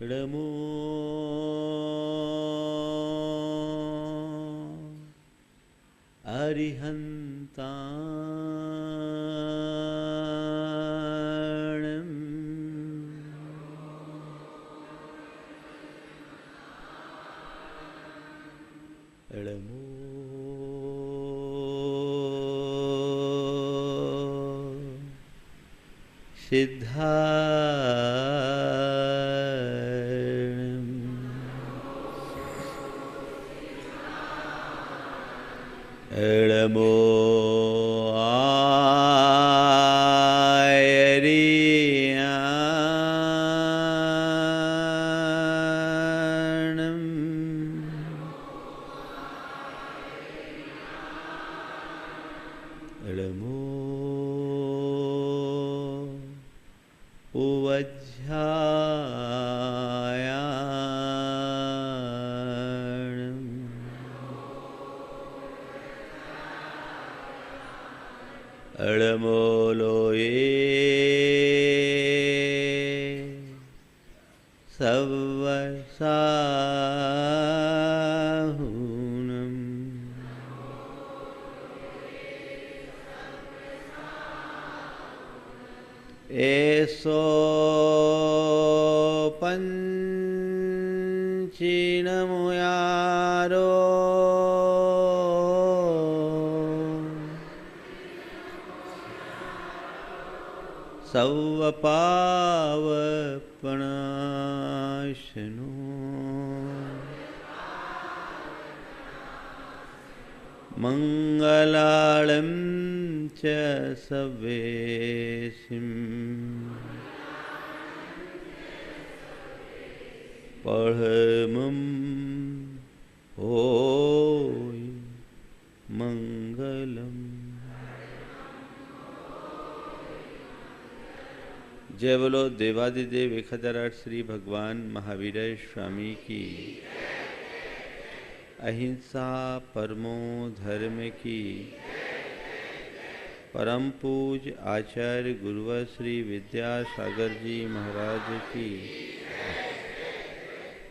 नमो अरिहन्ताणं नमो सिद्धारणं नमो आयर्याणं नमो उवज्झायाणं नमो लोये सवसाहुनं एसो पंचिनमुयारो सवपावपणाशनो मंगलालं च सवेशिं पढ़मं होय मंगलम। जय बोलो देवादिदेव 1008 श्री भगवान महावीर स्वामी की, अहिंसा परमो धर्म की, परम पूज आचार्य गुरुवर श्री विद्यासागर जी महाराज की,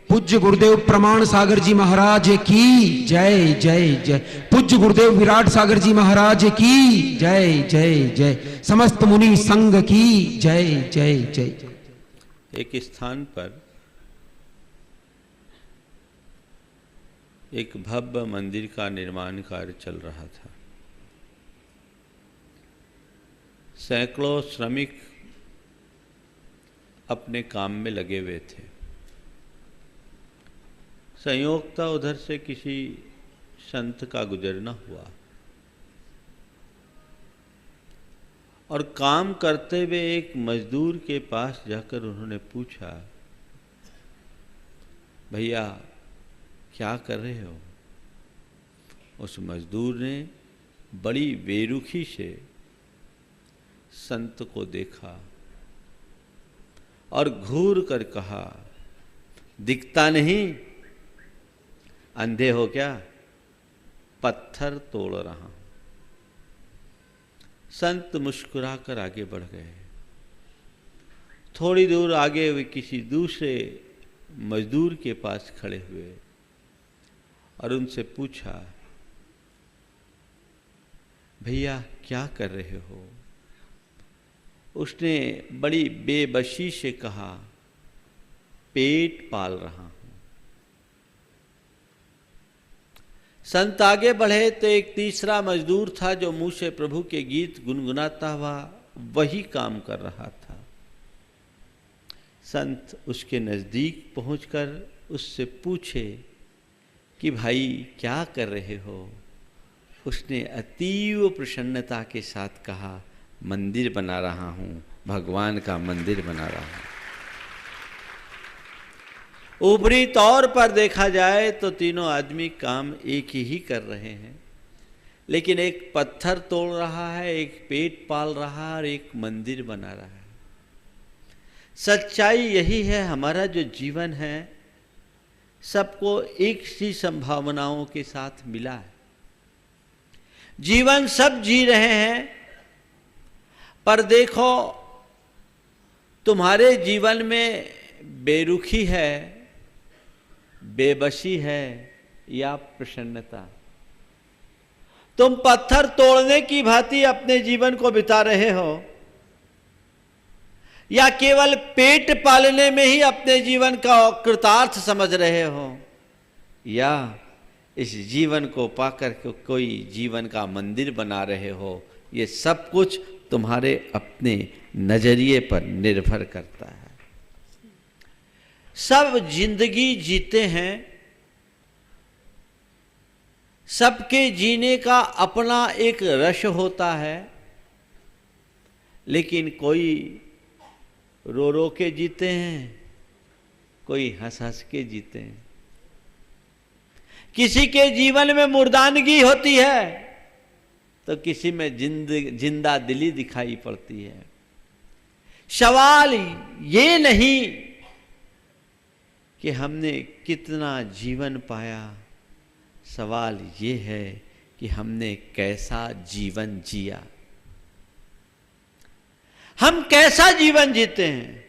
पूज्य गुरुदेव प्रमाण सागर जी महाराज की जय जय जय। पूज्य गुरुदेव विराट सागर जी महाराज की जय जय जय। समस्त मुनि संघ की जय जय जय। एक स्थान पर एक भव्य मंदिर का निर्माण कार्य चल रहा था। सैकड़ों श्रमिक अपने काम में लगे हुए थे। संयोगता उधर से किसी संत का गुजरना हुआ और काम करते हुए एक मजदूर के पास जाकर उन्होंने पूछा, भैया क्या कर रहे हो? उस मजदूर ने बड़ी बेरुखी से संत को देखा और घूर कर कहा, दिखता नहीं? अंधे हो क्या? पत्थर तोड़ रहा हूं। संत मुस्कुराकर आगे बढ़ गए। थोड़ी दूर आगे वे किसी दूसरे मजदूर के पास खड़े हुए और उनसे पूछा, भैया क्या कर रहे हो? उसने बड़ी बेबसी से कहा, पेट पाल रहा हूं। संत आगे बढ़े तो एक तीसरा मजदूर था जो मुंह से प्रभु के गीत गुनगुनाता हुआ वही काम कर रहा था। संत उसके नजदीक पहुंचकर उससे पूछे कि भाई क्या कर रहे हो? उसने अतीव प्रसन्नता के साथ कहा, मंदिर बना रहा हूं, भगवान का मंदिर बना रहा हूं। ऊपरी तौर पर देखा जाए तो तीनों आदमी काम एक ही कर रहे हैं, लेकिन एक पत्थर तोड़ रहा है, एक पेट पाल रहा है और एक मंदिर बना रहा है। सच्चाई यही है, हमारा जो जीवन है सबको एक सी संभावनाओं के साथ मिला है। जीवन सब जी रहे हैं, पर देखो तुम्हारे जीवन में बेरुखी है, बेबसी है या प्रसन्नता? तुम पत्थर तोड़ने की भांति अपने जीवन को बिता रहे हो या केवल पेट पालने में ही अपने जीवन का कृतार्थ समझ रहे हो, या इस जीवन को पाकर के कोई जीवन का मंदिर बना रहे हो? ये सब कुछ तुम्हारे अपने नजरिए पर निर्भर करता है। सब जिंदगी जीते हैं, सबके जीने का अपना एक रस होता है, लेकिन कोई रो रो के जीते हैं, कोई हंस हंस के जीते हैं। किसी के जीवन में मुर्दानगी होती है तो किसी में जिंदा दिली दिखाई पड़ती है। सवाल ये नहीं कि हमने कितना जीवन पाया, सवाल ये है कि हमने कैसा जीवन जिया। हम कैसा जीवन जीते हैं?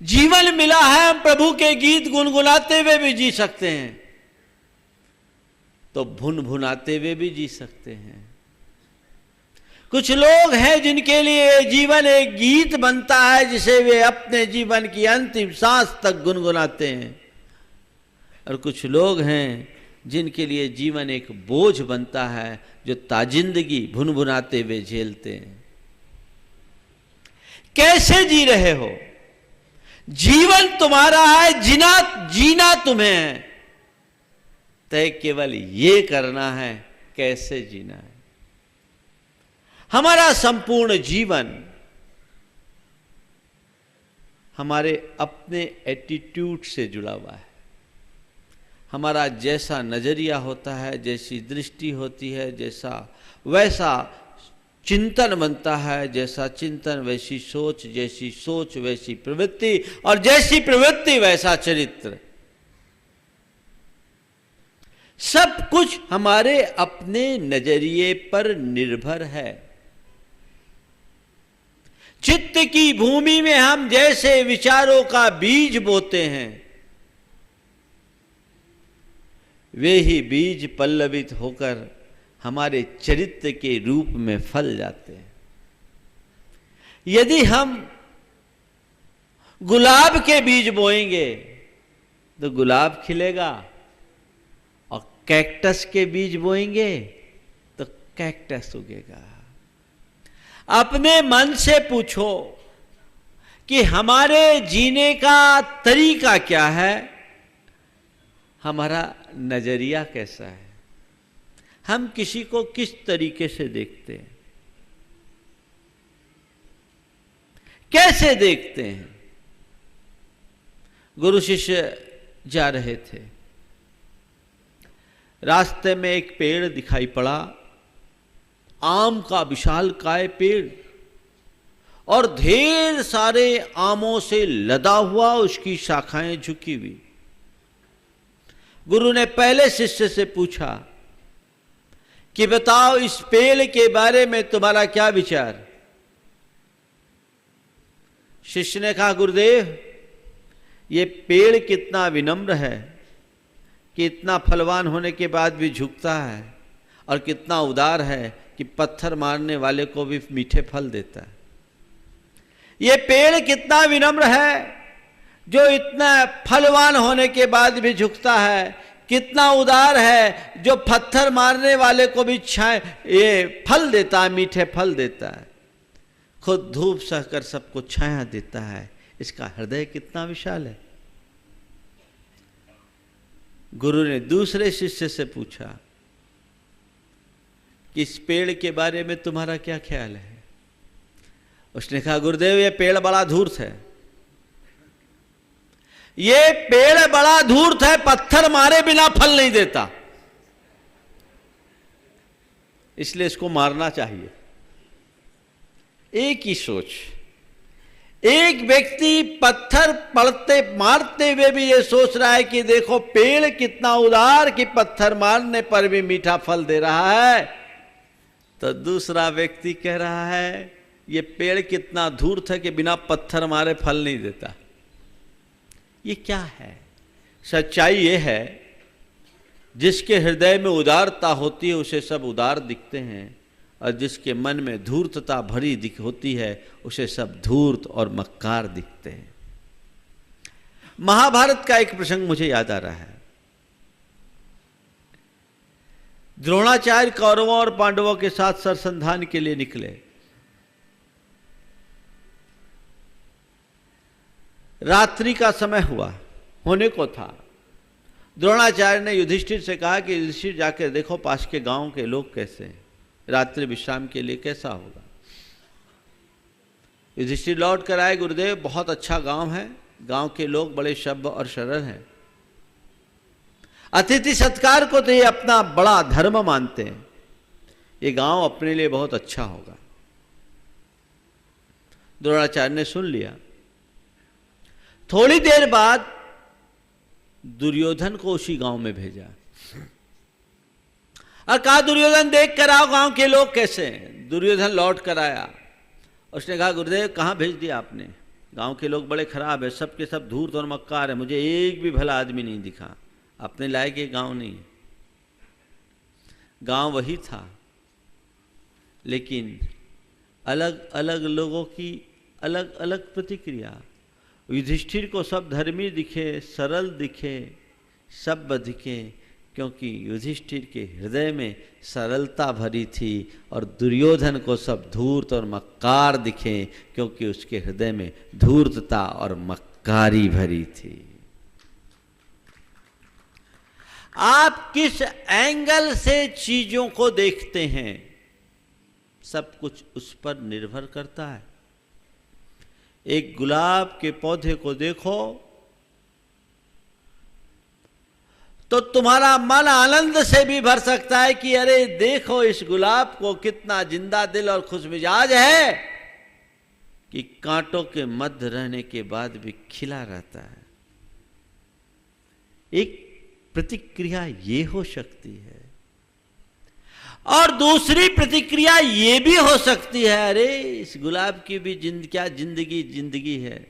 जीवन मिला है, हम प्रभु के गीत गुनगुनाते हुए भी जी सकते हैं, तो भुन भुनाते हुए भी जी सकते हैं। कुछ लोग हैं जिनके लिए जीवन एक गीत बनता है जिसे वे अपने जीवन की अंतिम सांस तक गुनगुनाते हैं, और कुछ लोग हैं जिनके लिए जीवन एक बोझ बनता है जो ताजिंदगी भुन भुनाते हुए झेलते हैं। कैसे जी रहे हो? जीवन तुम्हारा है, जीना तुम्हें है, तय केवल ये करना है कैसे जीना है। हमारा संपूर्ण जीवन हमारे अपने एटीट्यूड से जुड़ा हुआ है। हमारा जैसा नजरिया होता है, जैसी दृष्टि होती है, वैसा चिंतन बनता है, जैसा चिंतन वैसी सोच, जैसी सोच वैसी प्रवृत्ति, और जैसी प्रवृत्ति वैसा चरित्र। सब कुछ हमारे अपने नजरिए पर निर्भर है। चित्त की भूमि में हम जैसे विचारों का बीज बोते हैं, वे ही बीज पल्लवित होकर हमारे चरित्र के रूप में फल जाते हैं। यदि हम गुलाब के बीज बोएंगे तो गुलाब खिलेगा, और कैक्टस के बीज बोएंगे तो कैक्टस उगेगा। अपने मन से पूछो कि हमारे जीने का तरीका क्या है, हमारा नजरिया कैसा है, हम किसी को किस तरीके से देखते हैं, कैसे देखते हैं। गुरु शिष्य जा रहे थे, रास्ते में एक पेड़ दिखाई पड़ा, आम का विशालकाय पेड़, और ढेर सारे आमों से लदा हुआ, उसकी शाखाएं झुकी हुई। गुरु ने पहले शिष्य से पूछा कि बताओ इस पेड़ के बारे में तुम्हारा क्या विचार। शिष्य ने कहा, गुरुदेव ये पेड़ कितना विनम्र है कि इतना फलवान होने के बाद भी झुकता है, और कितना उदार है कि पत्थर मारने वाले को भी मीठे फल देता है। ये पेड़ कितना विनम्र है जो इतना फलवान होने के बाद भी झुकता है, कितना उदार है जो पत्थर मारने वाले को भी ये फल देता है, मीठे फल देता है, खुद धूप सहकर सबको छाया देता है। इसका हृदय कितना विशाल है। गुरु ने दूसरे शिष्य से पूछा कि इस पेड़ के बारे में तुम्हारा क्या ख्याल है। उसने कहा, गुरुदेव ये पेड़ बड़ा धूर्त है, ये पेड़ बड़ा धूर्त है, पत्थर मारे बिना फल नहीं देता, इसलिए इसको मारना चाहिए। एक ही सोच, एक व्यक्ति पत्थर पड़ते मारते हुए भी ये सोच रहा है कि देखो पेड़ कितना उदार कि पत्थर मारने पर भी मीठा फल दे रहा है, तो दूसरा व्यक्ति कह रहा है ये पेड़ कितना धूर्त है कि बिना पत्थर मारे फल नहीं देता। ये क्या है? सच्चाई ये है, जिसके हृदय में उदारता होती है उसे सब उदार दिखते हैं, और जिसके मन में धूर्तता भरी होती है उसे सब धूर्त और मक्कार दिखते हैं। महाभारत का एक प्रसंग मुझे याद आ रहा है। द्रोणाचार्य कौरवों और पांडवों के साथ सरसंधान के लिए निकले। रात्रि का समय होने को था। द्रोणाचार्य ने युधिष्ठिर से कहा कि युधिष्ठिर जाकर देखो पास के गांव के लोग कैसे हैं, रात्रि विश्राम के लिए कैसा होगा। युधिष्ठिर लौट कर आए, गुरुदेव बहुत अच्छा गांव है, गांव के लोग बड़े सभ्य और सरल हैं, अतिथि सत्कार को तो ये अपना बड़ा धर्म मानते हैं, ये गांव अपने लिए बहुत अच्छा होगा। द्रोणाचार्य ने सुन लिया। थोड़ी देर बाद दुर्योधन को उसी गांव में भेजा और कहा दुर्योधन देख कर आओ गांव के लोग कैसे हैं। दुर्योधन लौट कर आया, उसने कहा गुरुदेव कहां भेज दिया आपने, गांव के लोग बड़े खराब है, सब के सब धूर्त और मक्कार है, मुझे एक भी भला आदमी नहीं दिखा, अपने लायक ये गांव नहीं। गांव वही था, लेकिन अलग अलग लोगों की अलग अलग प्रतिक्रिया। युधिष्ठिर को सब धर्मी दिखे, सरल दिखे, सभ्य दिखे, क्योंकि युधिष्ठिर के हृदय में सरलता भरी थी, और दुर्योधन को सब धूर्त और मक्कार दिखे, क्योंकि उसके हृदय में धूर्तता और मक्कारी भरी थी। आप किस एंगल से चीजों को देखते हैं, सब कुछ उस पर निर्भर करता है। एक गुलाब के पौधे को देखो तो तुम्हारा मन आनंद से भी भर सकता है कि अरे देखो इस गुलाब को, कितना जिंदा दिल और खुशमिजाज है कि कांटों के मध्य रहने के बाद भी खिला रहता है। एक प्रतिक्रिया ये हो सकती है, और दूसरी प्रतिक्रिया ये भी हो सकती है, अरे इस गुलाब की भी क्या जिंदगी है,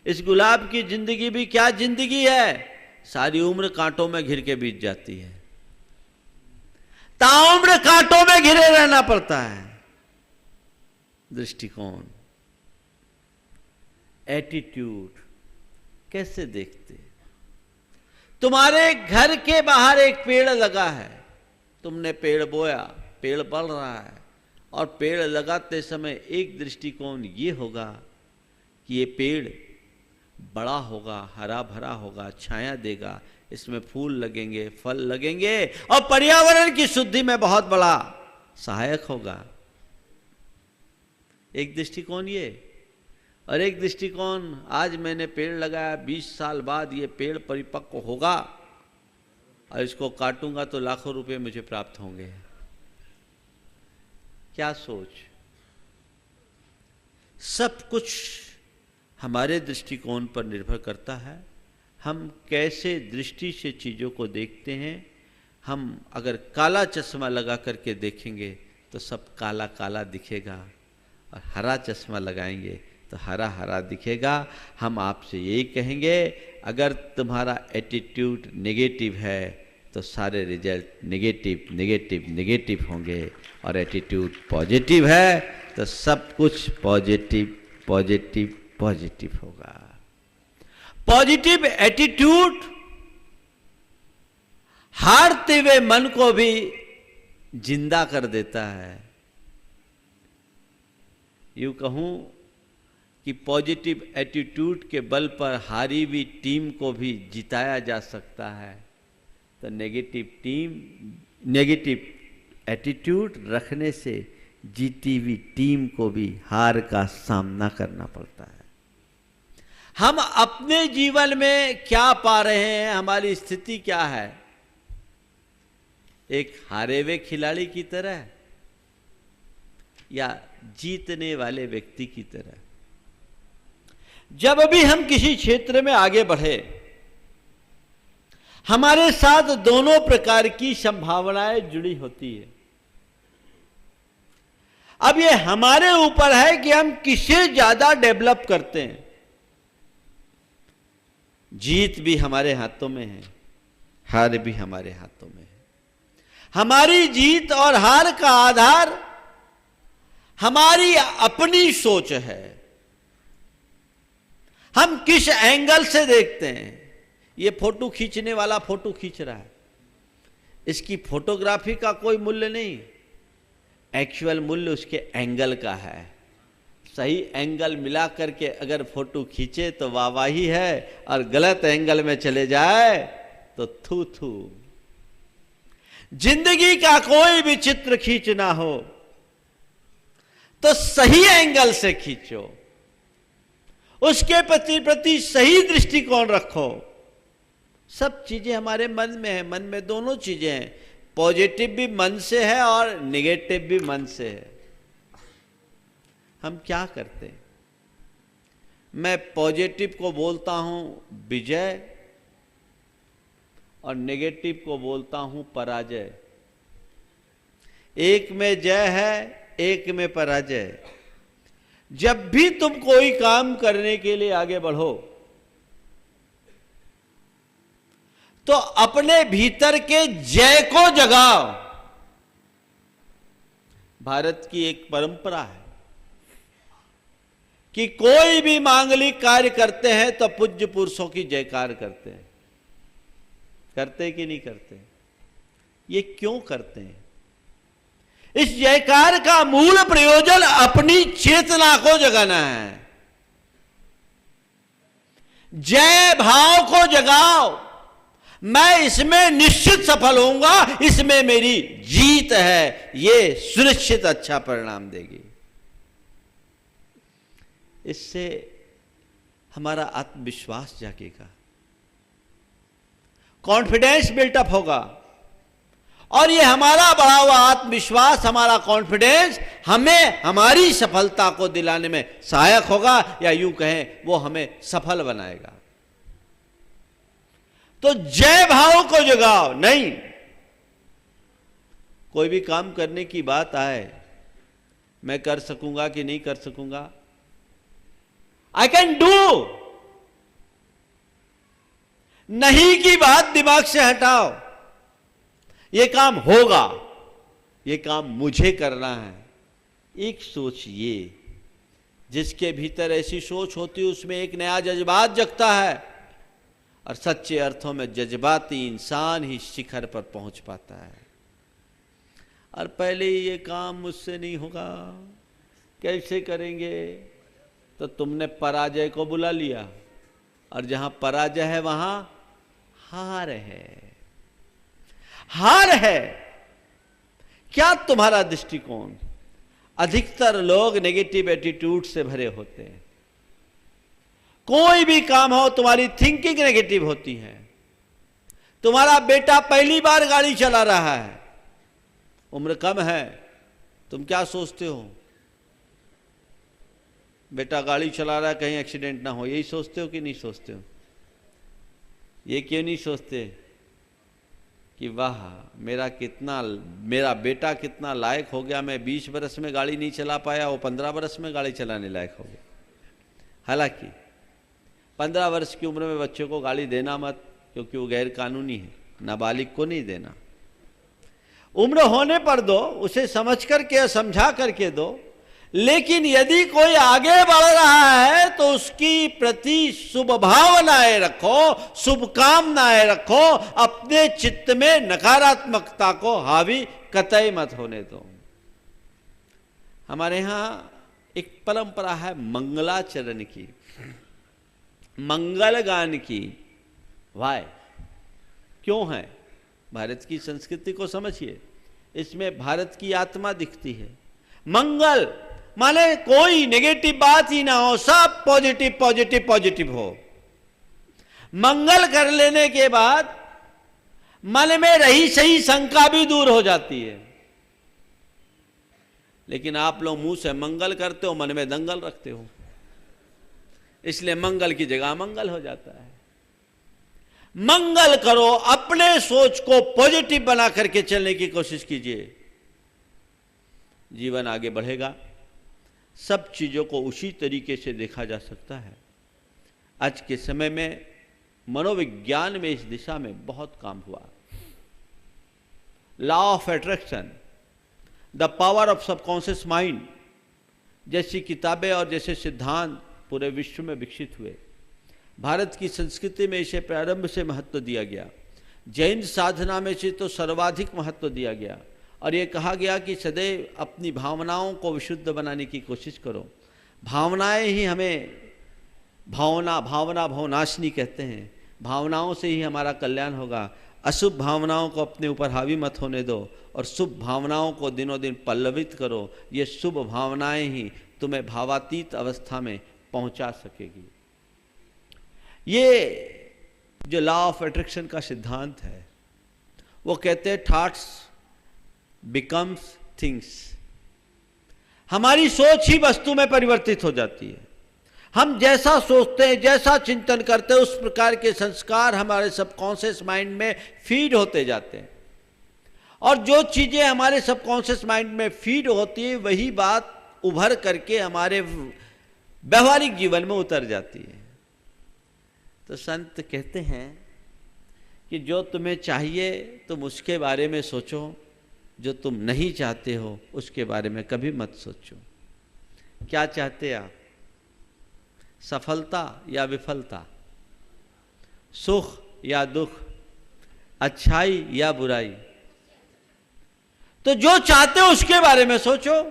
इस गुलाब की जिंदगी भी क्या जिंदगी है, सारी उम्र कांटों में घिर के बीत जाती है, ताउम्र कांटों में घिरे रहना पड़ता है। दृष्टिकोण, एटीट्यूड कैसे देखते। तुम्हारे घर के बाहर एक पेड़ लगा है, तुमने पेड़ बोया, पेड़ बढ़ रहा है, और पेड़ लगाते समय एक दृष्टिकोण ये होगा कि ये पेड़ बड़ा होगा, हरा भरा होगा, छाया देगा, इसमें फूल लगेंगे, फल लगेंगे, और पर्यावरण की शुद्धि में बहुत बड़ा सहायक होगा। एक दृष्टिकोण ये, और एक दृष्टिकोण आज मैंने पेड़ लगाया, 20 साल बाद ये पेड़ परिपक्व होगा और इसको काटूंगा तो लाखों रुपए मुझे प्राप्त होंगे। क्या सोच। सब कुछ हमारे दृष्टिकोण पर निर्भर करता है, हम कैसे दृष्टि से चीज़ों को देखते हैं। हम अगर काला चश्मा लगा करके देखेंगे तो सब काला काला दिखेगा, और हरा चश्मा लगाएंगे तो हरा हरा दिखेगा। हम आपसे यही कहेंगे, अगर तुम्हारा एटीट्यूड नेगेटिव है तो सारे रिजल्ट नेगेटिव नेगेटिव नेगेटिव होंगे, और एटीट्यूड पॉजिटिव है तो सब कुछ पॉजिटिव पॉजिटिव पॉजिटिव होगा। पॉजिटिव एटीट्यूड हारते हुए मन को भी जिंदा कर देता है। यूं कहूं कि पॉजिटिव एटीट्यूड के बल पर हारी हुई टीम को भी जिताया जा सकता है, तो नेगेटिव एटीट्यूड रखने से जीती हुई टीम को भी हार का सामना करना पड़ता है। हम अपने जीवन में क्या पा रहे हैं, हमारी स्थिति क्या है, एक हारे हुए खिलाड़ी की तरह या जीतने वाले व्यक्ति की तरह। जब भी हम किसी क्षेत्र में आगे बढ़े, हमारे साथ दोनों प्रकार की संभावनाएं जुड़ी होती है। अब ये हमारे ऊपर है कि हम किसे ज्यादा डेवलप करते हैं। जीत भी हमारे हाथों में है, हार भी हमारे हाथों में है। हमारी जीत और हार का आधार हमारी अपनी सोच है। हम किस एंगल से देखते हैं। ये फोटो खींचने वाला फोटो खींच रहा है, इसकी फोटोग्राफी का कोई मूल्य नहीं, एक्चुअल मूल्य उसके एंगल का है। सही एंगल मिला करके अगर फोटो खींचे तो वाहवाही है, और गलत एंगल में चले जाए तो थू थू। जिंदगी का कोई भी चित्र खींचना हो तो सही एंगल से खींचो, उसके प्रति सही दृष्टिकोण रखो। सब चीजें हमारे मन में है, मन में दोनों चीजें हैं, पॉजिटिव भी मन से है और नेगेटिव भी मन से है। हम क्या करते हैं, मैं पॉजिटिव को बोलता हूं विजय और नेगेटिव को बोलता हूं पराजय। एक में जय है, एक में पराजय। जब भी तुम कोई काम करने के लिए आगे बढ़ो तो अपने भीतर के जय को जगाओ। भारत की एक परंपरा है कि कोई भी मांगलिक कार्य करते हैं तो पूज्य पुरुषों की जयकार करते हैं। करते कि नहीं करते? ये क्यों करते हैं? इस जयकार का मूल प्रयोजन अपनी चेतना को जगाना है। जय भाव को जगाओ, मैं इसमें निश्चित सफल होऊंगा, इसमें मेरी जीत है, ये सुनिश्चित अच्छा परिणाम देगी। इससे हमारा आत्मविश्वास जागेगा, कॉन्फिडेंस बिल्टअप होगा, और ये हमारा बढ़ा हुआ आत्मविश्वास, हमारा कॉन्फिडेंस हमें हमारी सफलता को दिलाने में सहायक होगा, या यूं कहें वो हमें सफल बनाएगा। तो जय भाव को जगाओ। नहीं, कोई भी काम करने की बात आए, मैं कर सकूंगा कि नहीं कर सकूंगा, आई कैन डू। नहीं की बात दिमाग से हटाओ, ये काम होगा, ये काम मुझे करना है। एक सोच, ये जिसके भीतर ऐसी सोच होती है उसमें एक नया जज्बात जगता है, और सच्चे अर्थों में जज्बाती इंसान ही शिखर पर पहुंच पाता है। और पहले ये काम मुझसे नहीं होगा, कैसे करेंगे? तो तुमने पराजय को बुला लिया, और जहां पराजय है वहां हार है। हार है क्या तुम्हारा दृष्टिकोण? अधिकतर लोग नेगेटिव एटीट्यूड से भरे होते हैं। कोई भी काम हो, तुम्हारी थिंकिंग नेगेटिव होती है। तुम्हारा बेटा पहली बार गाड़ी चला रहा है, उम्र कम है, तुम क्या सोचते हो? बेटा गाड़ी चला रहा है, कहीं एक्सीडेंट ना हो, यही सोचते हो कि नहीं सोचते हो? ये क्यों नहीं सोचते कि वाह मेरा बेटा कितना लायक हो गया, मैं 20 बरस में गाड़ी नहीं चला पाया, वो 15 बरस में गाड़ी चलाने लायक हो गया। हालांकि 15 वर्ष की उम्र में बच्चों को गाड़ी देना मत, क्योंकि वो गैर कानूनी है, नाबालिग को नहीं देना। उम्र होने पर दो, उसे समझ करके समझा करके दो, लेकिन यदि कोई आगे बढ़ रहा है तो उसकी प्रति शुभ भावनाएं रखो, शुभकामनाएं रखो, अपने चित्त में नकारात्मकता को हावी कतई मत होने दो। हमारे यहां एक परंपरा है मंगलाचरण की, मंगल गान की। वाय क्यों है? भारत की संस्कृति को समझिए, इसमें भारत की आत्मा दिखती है। मंगल माने कोई नेगेटिव बात ही ना हो, सब पॉजिटिव पॉजिटिव पॉजिटिव हो। मंगल कर लेने के बाद मन में रही सही शंका भी दूर हो जाती है। लेकिन आप लोग मुंह से मंगल करते हो, मन में दंगल रखते हो, इसलिए मंगल की जगह मंगल हो जाता है। मंगल करो, अपने सोच को पॉजिटिव बना करके चलने की कोशिश कीजिए, जीवन आगे बढ़ेगा। सब चीजों को उसी तरीके से देखा जा सकता है। आज के समय में मनोविज्ञान में इस दिशा में बहुत काम हुआ। Law of attraction, the power of subconscious mind जैसी किताबें और जैसे सिद्धांत पूरे विश्व में विकसित हुए। भारत की संस्कृति में इसे प्रारंभ से महत्व दिया गया। जैन साधना में से तो सर्वाधिक महत्व दिया गया और ये कहा गया कि सदैव अपनी भावनाओं को विशुद्ध बनाने की कोशिश करो। भावनाएं ही हमें भावनाशनी कहते हैं। भावनाओं से ही हमारा कल्याण होगा। अशुभ भावनाओं को अपने ऊपर हावी मत होने दो और शुभ भावनाओं को दिनों दिन पल्लवित करो। ये शुभ भावनाएं ही तुम्हें भावातीत अवस्था में पहुंचा सकेगी। ये जो लॉ ऑफ अट्रैक्शन का सिद्धांत है वो कहते हैं थॉट्स बिकम्स थिंग्स। हमारी सोच ही वस्तु में परिवर्तित हो जाती है। हम जैसा सोचते हैं, जैसा चिंतन करते हैं, उस प्रकार के संस्कार हमारे सबकॉन्शियस माइंड में फीड होते जाते हैं और जो चीजें हमारे सबकॉन्शियस माइंड में फीड होती है वही बात उभर करके हमारे व्यवहारिक जीवन में उतर जाती है। तो संत कहते हैं कि जो तुम्हें चाहिए तुम उसके बारे में सोचो, जो तुम नहीं चाहते हो उसके बारे में कभी मत सोचो। क्या चाहते आप? सफलता या विफलता, सुख या दुख, अच्छाई या बुराई? तो जो चाहते हो उसके बारे में सोचो।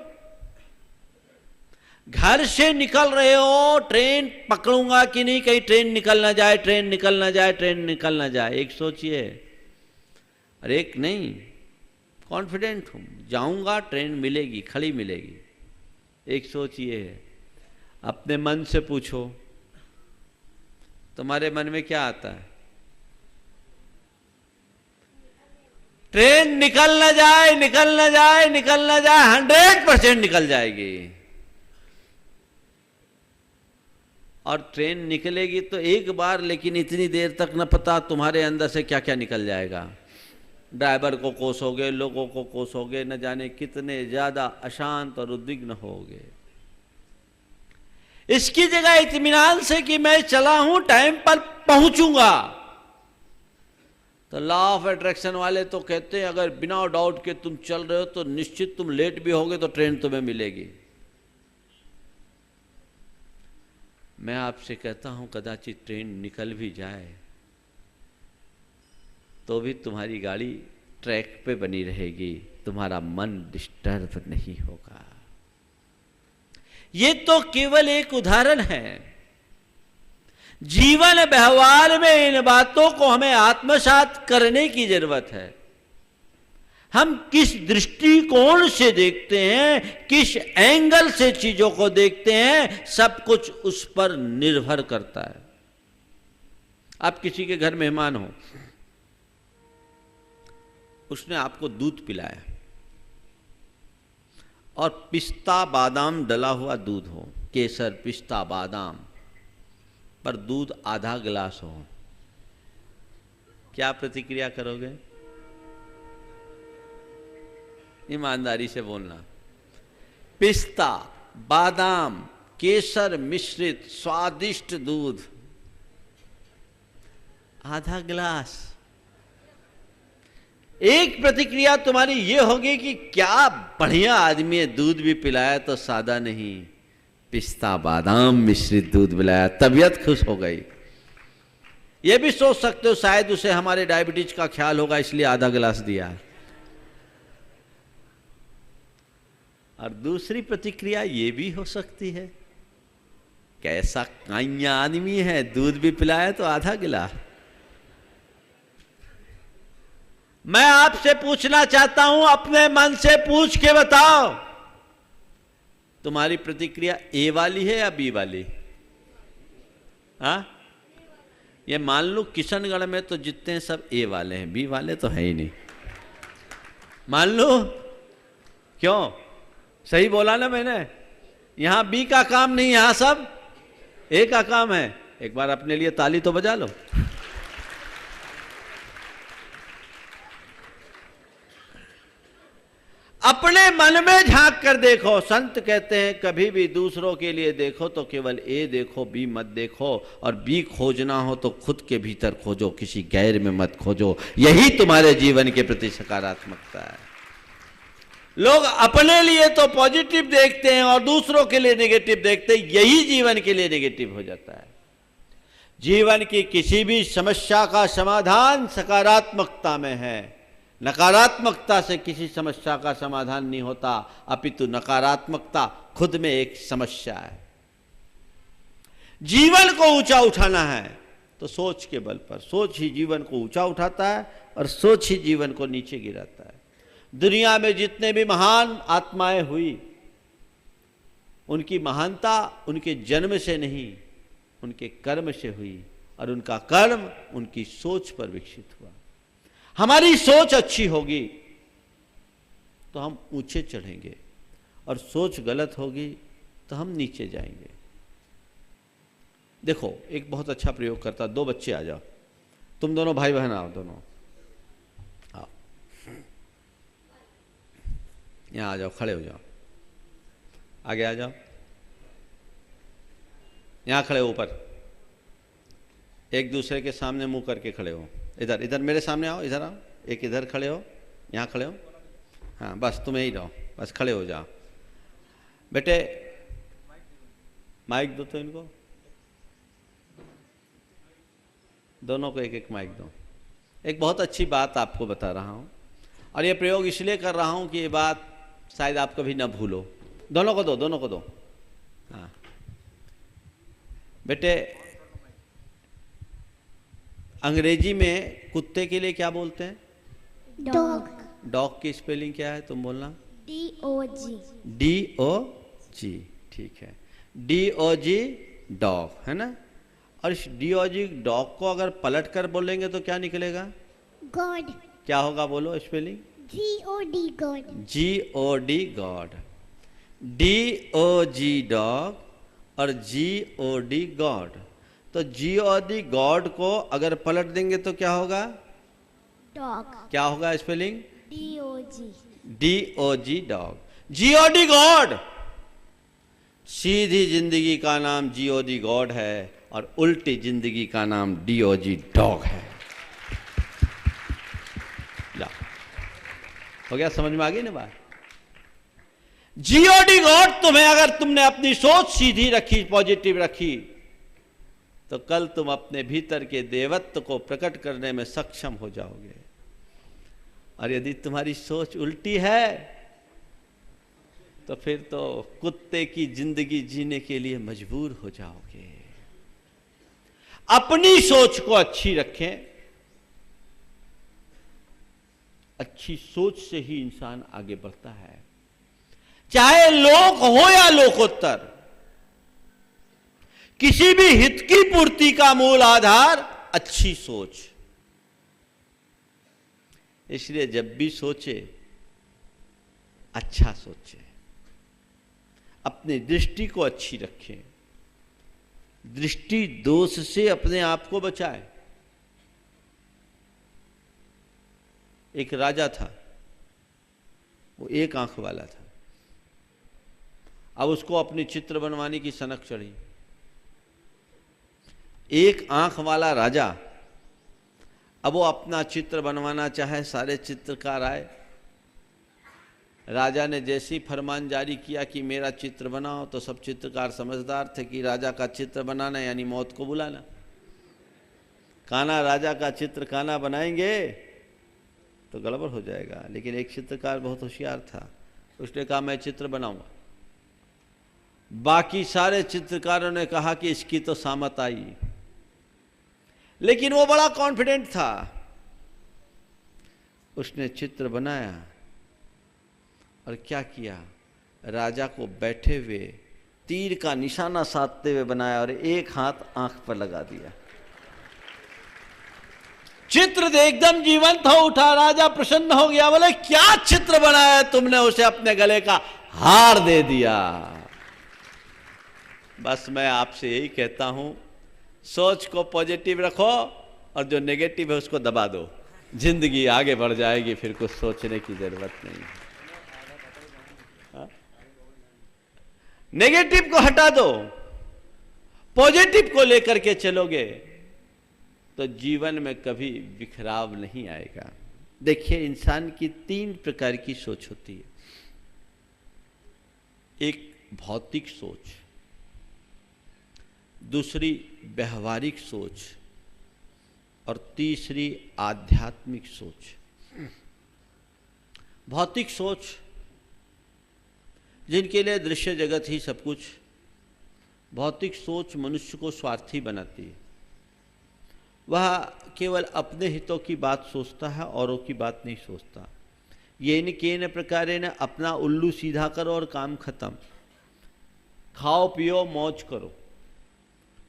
घर से निकल रहे हो, ट्रेन पकड़ूंगा कि नहीं, कहीं ट्रेन निकल ना जाए, ट्रेन निकल ना जाए, ट्रेन निकल ना जाए, एक सोचिए। और एक नहीं, कॉन्फिडेंट हूं जाऊंगा, ट्रेन मिलेगी, खड़ी मिलेगी, एक सोचिए। अपने मन से पूछो, तुम्हारे मन में क्या आता है? ट्रेन निकल ना जाए, निकल ना जाए, निकल ना जाए, 100% निकल जाएगी। और ट्रेन निकलेगी तो एक बार, लेकिन इतनी देर तक न पता तुम्हारे अंदर से क्या क्या निकल जाएगा। ड्राइवर को कोसोगे, लोगों को कोसोगे, न जाने कितने ज्यादा अशांत और उद्विग्न होगे। इसकी जगह इत्मीनान से कि मैं चला हूं, टाइम पर पहुंचूंगा। तो लॉ ऑफ अट्रैक्शन वाले तो कहते हैं अगर बिना डाउट के तुम चल रहे हो तो निश्चित तुम लेट भी होगे तो ट्रेन तुम्हें मिलेगी। मैं आपसे कहता हूं कदाचित ट्रेन निकल भी जाए तो भी तुम्हारी गाड़ी ट्रैक पे बनी रहेगी, तुम्हारा मन डिस्टर्ब नहीं होगा। ये तो केवल एक उदाहरण है। जीवन व्यवहार में इन बातों को हमें आत्मसात करने की जरूरत है। हम किस दृष्टिकोण से देखते हैं, किस एंगल से चीजों को देखते हैं, सब कुछ उस पर निर्भर करता है। आप किसी के घर मेहमान हो, उसने आपको दूध पिलाया और पिस्ता बादाम डला हुआ दूध हो, केसर पिस्ता बादाम, पर दूध आधा गिलास हो, क्या प्रतिक्रिया करोगे? ईमानदारी से बोलना। पिस्ता बादाम केसर मिश्रित स्वादिष्ट दूध, आधा गिलास, एक प्रतिक्रिया तुम्हारी ये होगी कि क्या बढ़िया आदमी है, दूध भी पिलाया तो सादा नहीं, पिस्ता बादाम मिश्रित दूध पिलाया, तबीयत खुश हो गई। ये भी सोच सकते हो शायद उसे हमारे डायबिटीज का ख्याल होगा इसलिए आधा गिलास दिया। और दूसरी प्रतिक्रिया ये भी हो सकती है, कैसा काइया आदमी है, दूध भी पिलाया तो आधा गिलास। मैं आपसे पूछना चाहता हूं, अपने मन से पूछ के बताओ, तुम्हारी प्रतिक्रिया ए वाली है या बी वाली? हाँ, ये मान लो किशनगढ़ में तो जितने सब ए वाले हैं, बी वाले तो है ही नहीं। मान लो, क्यों? सही बोला ना मैंने? यहां बी का काम नहीं, यहां सब ए का काम है। एक बार अपने लिए ताली तो बजा लो। अपने मन में झांक कर देखो। संत कहते हैं कभी भी दूसरों के लिए देखो तो केवल ए देखो, बी मत देखो, और बी खोजना हो तो खुद के भीतर खोजो, किसी गैर में मत खोजो। यही तुम्हारे जीवन के प्रति सकारात्मकता है। लोग अपने लिए तो पॉजिटिव देखते हैं और दूसरों के लिए नेगेटिव देखते हैं, यही जीवन के लिए नेगेटिव हो जाता है। जीवन की किसी भी समस्या का समाधान सकारात्मकता में है। नकारात्मकता से किसी समस्या का समाधान नहीं होता, अपितु नकारात्मकता खुद में एक समस्या है। जीवन को ऊंचा उठाना है तो सोच के बल पर। सोच ही जीवन को ऊंचा उठाता है और सोच ही जीवन को नीचे गिराता है। दुनिया में जितने भी महान आत्माएं हुई, उनकी महानता उनके जन्म से नहीं, उनके कर्म से हुई, और उनका कर्म उनकी सोच पर विकसित हुआ। हमारी सोच अच्छी होगी तो हम ऊंचे चढ़ेंगे, और सोच गलत होगी तो हम नीचे जाएंगे। देखो, एक बहुत अच्छा प्रयोग करता। दो बच्चे आ जाओ, तुम दोनों भाई बहन आओ, दोनों आओ, यहां आ जाओ, खड़े हो जाओ, आगे आ जाओ, यहां खड़े हो ऊपर, एक दूसरे के सामने मुंह करके खड़े हो। इधर इधर मेरे सामने आओ, इधर आओ, एक इधर खड़े हो, यहाँ खड़े हो, हाँ बस तुम यही रहो, बस खड़े हो जाओ। बेटे माइक दो तो इनको, दोनों को एक एक माइक दो। एक बहुत अच्छी बात आपको बता रहा हूँ, और ये प्रयोग इसलिए कर रहा हूँ कि ये बात शायद आप कभी ना भूलो। दोनों को दो, दोनों को दो। हाँ बेटे, अंग्रेजी में कुत्ते के लिए क्या बोलते हैं? डॉग। डॉग की स्पेलिंग क्या है, तुम बोलना? DOG। DOG, ठीक है, DOG डॉग, है ना। और इस DOG डॉग को अगर पलट कर बोलेंगे तो क्या निकलेगा? गॉड। क्या होगा, बोलो spelling? GOD God. GOD God. DOG dog और GOD गॉड। तो GOD गॉड को अगर पलट देंगे तो क्या होगा? डॉग। क्या होगा spelling? DOG। DOG dog. GOD god. सीधी जिंदगी का नाम GOD गॉड है और उल्टी जिंदगी का नाम DOG डॉग है। जा, हो गया, समझ में आ गई ना बात? GOD गॉड तुम्हें, अगर तुमने अपनी सोच सीधी रखी, पॉजिटिव रखी, तो कल तुम अपने भीतर के देवत्व को प्रकट करने में सक्षम हो जाओगे। और यदि तुम्हारी सोच उल्टी है तो फिर तो कुत्ते की जिंदगी जीने के लिए मजबूर हो जाओगे। अपनी सोच को अच्छी रखें। अच्छी सोच से ही इंसान आगे बढ़ता है, चाहे लोक हो या लोकोत्तर। किसी भी हित की पूर्ति का मूल आधार अच्छी सोच। इसलिए जब भी सोचे अच्छा सोचे, अपनी दृष्टि को अच्छी रखें, दृष्टि दोष से अपने आप को बचाए। एक राजा था, वो एक आंख वाला था। अब उसको अपनी चित्र बनवाने की सनक चढ़ी। एक आंख वाला राजा, अब वो अपना चित्र बनवाना चाहे, सारे चित्रकार आए। राजा ने जैसी फरमान जारी किया कि मेरा चित्र बनाओ, तो सब चित्रकार समझदार थे कि राजा का चित्र बनाना यानी मौत को बुलाना। कान्हा राजा का चित्र कान्हा बनाएंगे तो गड़बड़ हो जाएगा, लेकिन एक चित्रकार बहुत होशियार था, उसने कहा मैं चित्र बनाऊंगा। बाकी सारे चित्रकारों ने कहा कि इसकी तो सामत आई, लेकिन वो बड़ा कॉन्फिडेंट था। उसने चित्र बनाया और क्या किया, राजा को बैठे हुए तीर का निशाना साधते हुए बनाया और एक हाथ आंख पर लगा दिया। चित्र एकदम जीवंत हो उठा। राजा प्रसन्न हो गया, बोले क्या चित्र बनाया तुमने? उसे अपने गले का हार दे दिया। बस मैं आपसे यही कहता हूं, सोच को पॉजिटिव रखो और जो नेगेटिव है उसको दबा दो। जिंदगी आगे बढ़ जाएगी, फिर कुछ सोचने की जरूरत नहीं। नेगेटिव को हटा दो, पॉजिटिव को लेकर के चलोगे तो जीवन में कभी बिखराव नहीं आएगा। देखिए, इंसान की 3 प्रकार की सोच होती है। एक भौतिक सोच, दूसरी व्यवहारिक सोच और तीसरी आध्यात्मिक सोच। भौतिक सोच, जिनके लिए दृश्य जगत ही सब कुछ। भौतिक सोच मनुष्य को स्वार्थी बनाती है। वह केवल अपने हितों की बात सोचता है, औरों की बात नहीं सोचता। येन केन प्रकारेण अपना उल्लू सीधा करो और काम खत्म। खाओ पियो मौज करो।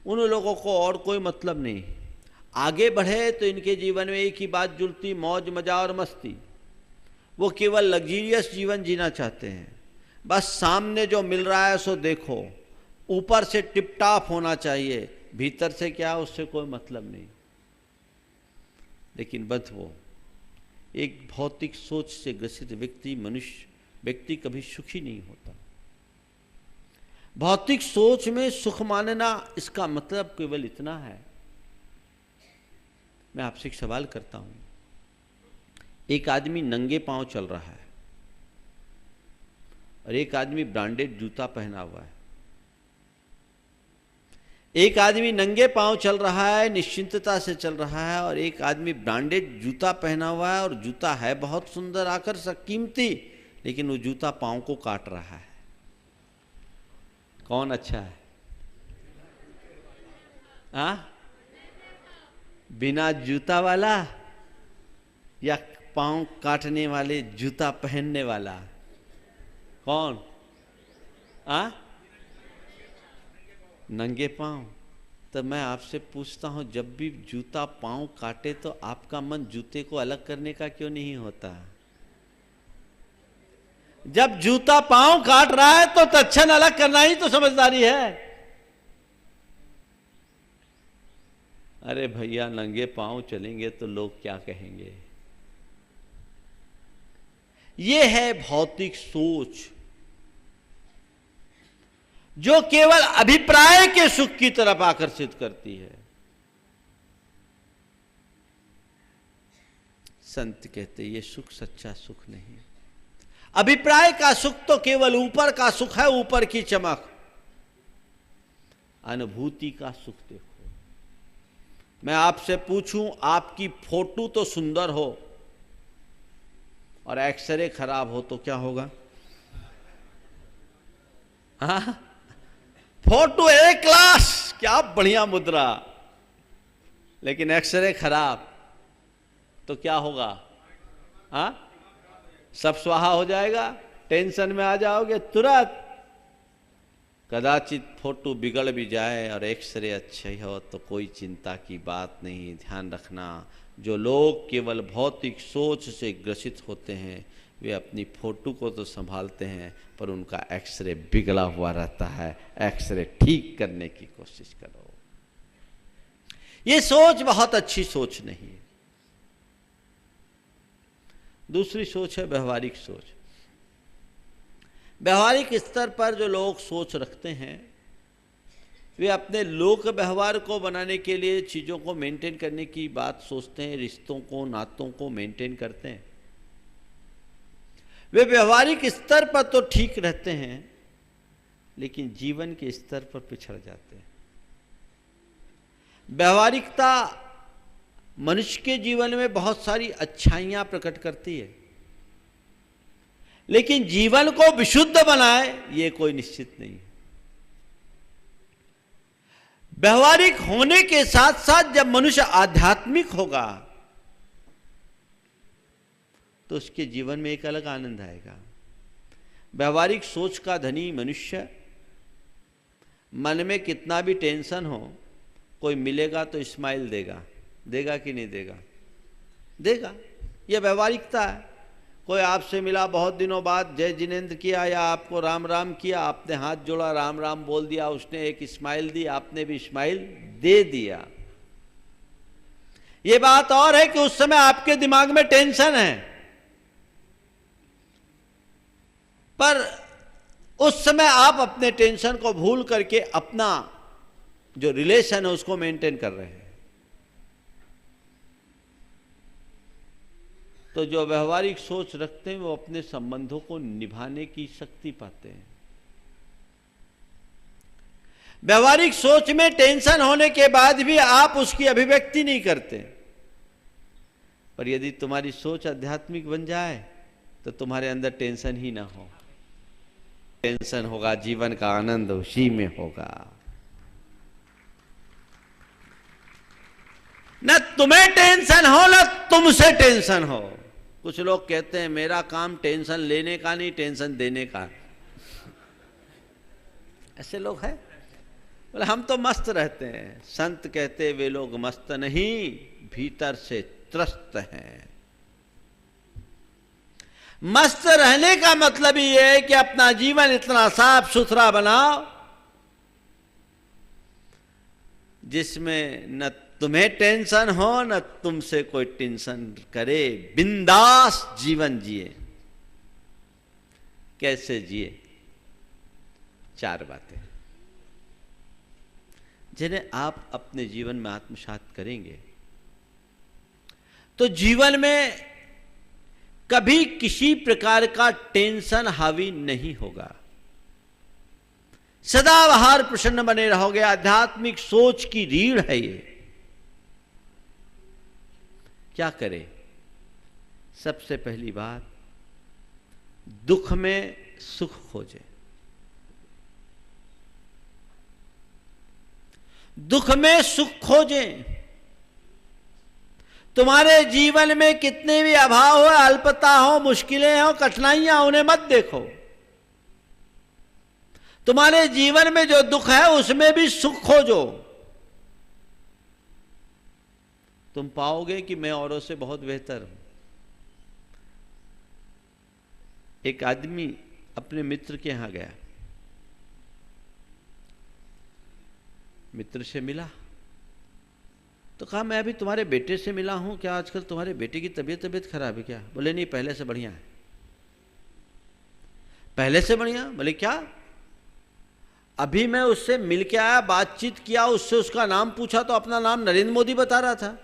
उन लोगों को और कोई मतलब नहीं। आगे बढ़े तो इनके जीवन में एक ही बात जुड़ती, मौज मजा और मस्ती। वो केवल लग्जरियस जीवन जीना चाहते हैं। बस सामने जो मिल रहा है सो देखो, ऊपर से टिप टॉप होना चाहिए, भीतर से क्या उससे कोई मतलब नहीं। लेकिन वो एक भौतिक सोच से ग्रसित व्यक्ति कभी सुखी नहीं होता। भौतिक सोच में सुख मानना, इसका मतलब केवल इतना है। मैं आपसे एक सवाल करता हूं। एक आदमी नंगे पांव चल रहा है और एक आदमी ब्रांडेड जूता पहना हुआ है। एक आदमी नंगे पांव चल रहा है, निश्चिंतता से चल रहा है, और एक आदमी ब्रांडेड जूता पहना हुआ है और जूता है बहुत सुंदर, आकर्षक, कीमती, लेकिन वो जूता पांव को काट रहा है। कौन अच्छा है? बिना जूता वाला या पांव काटने वाले जूता पहनने वाला? कौन? नंगे पांव। तो मैं आपसे पूछता हूं, जब भी जूता पांव काटे तो आपका मन जूते को अलग करने का क्यों नहीं होता? जब जूता पांव काट रहा है तो तत्क्षण अलग करना ही तो समझदारी है। अरे भैया, नंगे पांव चलेंगे तो लोग क्या कहेंगे? ये है भौतिक सोच, जो केवल अभिप्राय के सुख की तरफ आकर्षित करती है। संत कहते ये सुख सच्चा सुख नहीं। अभिप्राय का सुख तो केवल ऊपर का सुख है, ऊपर की चमक। अनुभूति का सुख देखो। मैं आपसे पूछूं, आपकी फोटो तो सुंदर हो और एक्सरे खराब हो तो क्या होगा? फोटो ए क्लास, क्या बढ़िया मुद्रा, लेकिन एक्सरे खराब तो क्या होगा? सब स्वाहा हो जाएगा, टेंशन में आ जाओगे तुरंत। कदाचित फोटो बिगड़ भी जाए और एक्सरे अच्छे ही हो तो कोई चिंता की बात नहीं। ध्यान रखना, जो लोग केवल भौतिक सोच से ग्रसित होते हैं वे अपनी फोटो को तो संभालते हैं, पर उनका एक्सरे बिगड़ा हुआ रहता है। एक्सरे ठीक करने की कोशिश करो। ये सोच बहुत अच्छी सोच नहीं है। दूसरी सोच है व्यवहारिक सोच। व्यवहारिक स्तर पर जो लोग सोच रखते हैं वे अपने लोक व्यवहार को बनाने के लिए चीज़ों को मेंटेन करने की बात सोचते हैं, रिश्तों को, नातों को मेंटेन करते हैं। वे व्यवहारिक स्तर पर तो ठीक रहते हैं, लेकिन जीवन के स्तर पर पिछड़ जाते हैं। व्यवहारिकता मनुष्य के जीवन में बहुत सारी अच्छाइयां प्रकट करती है, लेकिन जीवन को विशुद्ध बनाए ये कोई निश्चित नहीं है। व्यवहारिक होने के साथ साथ जब मनुष्य आध्यात्मिक होगा तो उसके जीवन में एक अलग आनंद आएगा। व्यवहारिक सोच का धनी मनुष्य, मन में कितना भी टेंशन हो, कोई मिलेगा तो स्माइल देगा। देगा कि नहीं देगा? देगा। यह व्यवहारिकता है। कोई आपसे मिला बहुत दिनों बाद, जय जिनेंद्र किया या आपको राम राम किया, आपने हाथ जोड़ा, राम राम बोल दिया, उसने एक स्माइल दी, आपने भी स्माइल दे दिया। यह बात और है कि उस समय आपके दिमाग में टेंशन है, पर उस समय आप अपने टेंशन को भूल करके अपना जो रिलेशन है उसको मेंटेन कर रहे हैं। तो जो व्यवहारिक सोच रखते हैं वो अपने संबंधों को निभाने की शक्ति पाते हैं। व्यवहारिक सोच में टेंशन होने के बाद भी आप उसकी अभिव्यक्ति नहीं करते, पर यदि तुम्हारी सोच आध्यात्मिक बन जाए तो तुम्हारे अंदर टेंशन ही ना हो। टेंशन होगा, जीवन का आनंद उसी में होगा। न तुम्हें टेंशन हो न तुमसे टेंशन हो। कुछ लोग कहते हैं मेरा काम टेंशन लेने का नहीं, टेंशन देने का। ऐसे लोग हैं। बोले हम तो मस्त रहते हैं। संत कहते वे लोग मस्त नहीं, भीतर से त्रस्त हैं। मस्त रहने का मतलब ये है कि अपना जीवन इतना साफ सुथरा बनाओ जिसमें न तुम्हें टेंशन हो न तुमसे कोई टेंशन करे। बिंदास जीवन जिए। कैसे जिए? 4 बातें जिन्हें आप अपने जीवन में आत्मसात करेंगे तो जीवन में कभी किसी प्रकार का टेंशन हावी नहीं होगा। सदाबहार प्रसन्न बने रहोगे। आध्यात्मिक सोच की रीढ़ है ये। क्या करें? सबसे पहली बात, दुख में सुख खोजें। दुख में सुख खोजें। तुम्हारे जीवन में कितने भी अभाव हो, अल्पता हो, मुश्किलें हो, कठिनाइयां, उन्हें मत देखो। तुम्हारे जीवन में जो दुख है उसमें भी सुख खोजो। तुम पाओगे कि मैं औरों से बहुत बेहतर हूं। एक आदमी अपने मित्र के यहां गया, मित्र से मिला तो कहा मैं अभी तुम्हारे बेटे से मिला हूं, क्या आजकल तुम्हारे बेटे की तबीयत खराब है क्या? बोले नहीं, पहले से बढ़िया है। पहले से बढ़िया? बोले क्या? अभी मैं उससे मिल के आया, बातचीत किया, उससे उसका नाम पूछा तो अपना नाम नरेंद्र मोदी बता रहा था।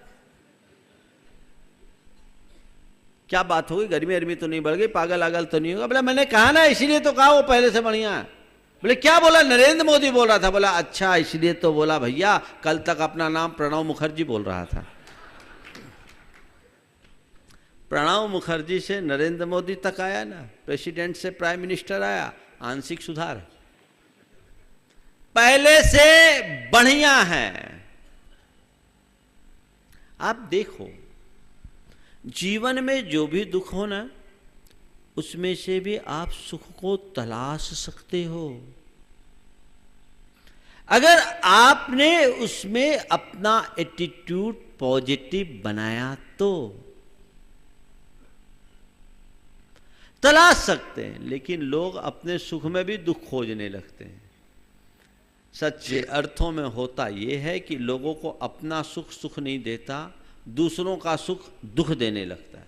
क्या बात हो गई? गर्मी अर्मी तो नहीं बढ़ गई? पागल आगल तो नहीं होगा? बोला मैंने कहा ना, इसीलिए तो कहा वो पहले से बढ़िया है। बोले क्या बोला? नरेंद्र मोदी बोल रहा था। बोला अच्छा, इसलिए तो बोला भैया, कल तक अपना नाम प्रणब मुखर्जी बोल रहा था। प्रणब मुखर्जी से नरेंद्र मोदी तक आया ना, प्रेसिडेंट से प्राइम मिनिस्टर आया। आंशिक सुधार, पहले से बढ़िया है। आप देखो, जीवन में जो भी दुख हो ना, उसमें से भी आप सुख को तलाश सकते हो अगर आपने उसमें अपना एटीट्यूड पॉजिटिव बनाया तो। तलाश सकते हैं, लेकिन लोग अपने सुख में भी दुख खोजने लगते हैं। सच्चे अर्थों में होता यह है कि लोगों को अपना सुख सुख नहीं देता, दूसरों का सुख दुख देने लगता है।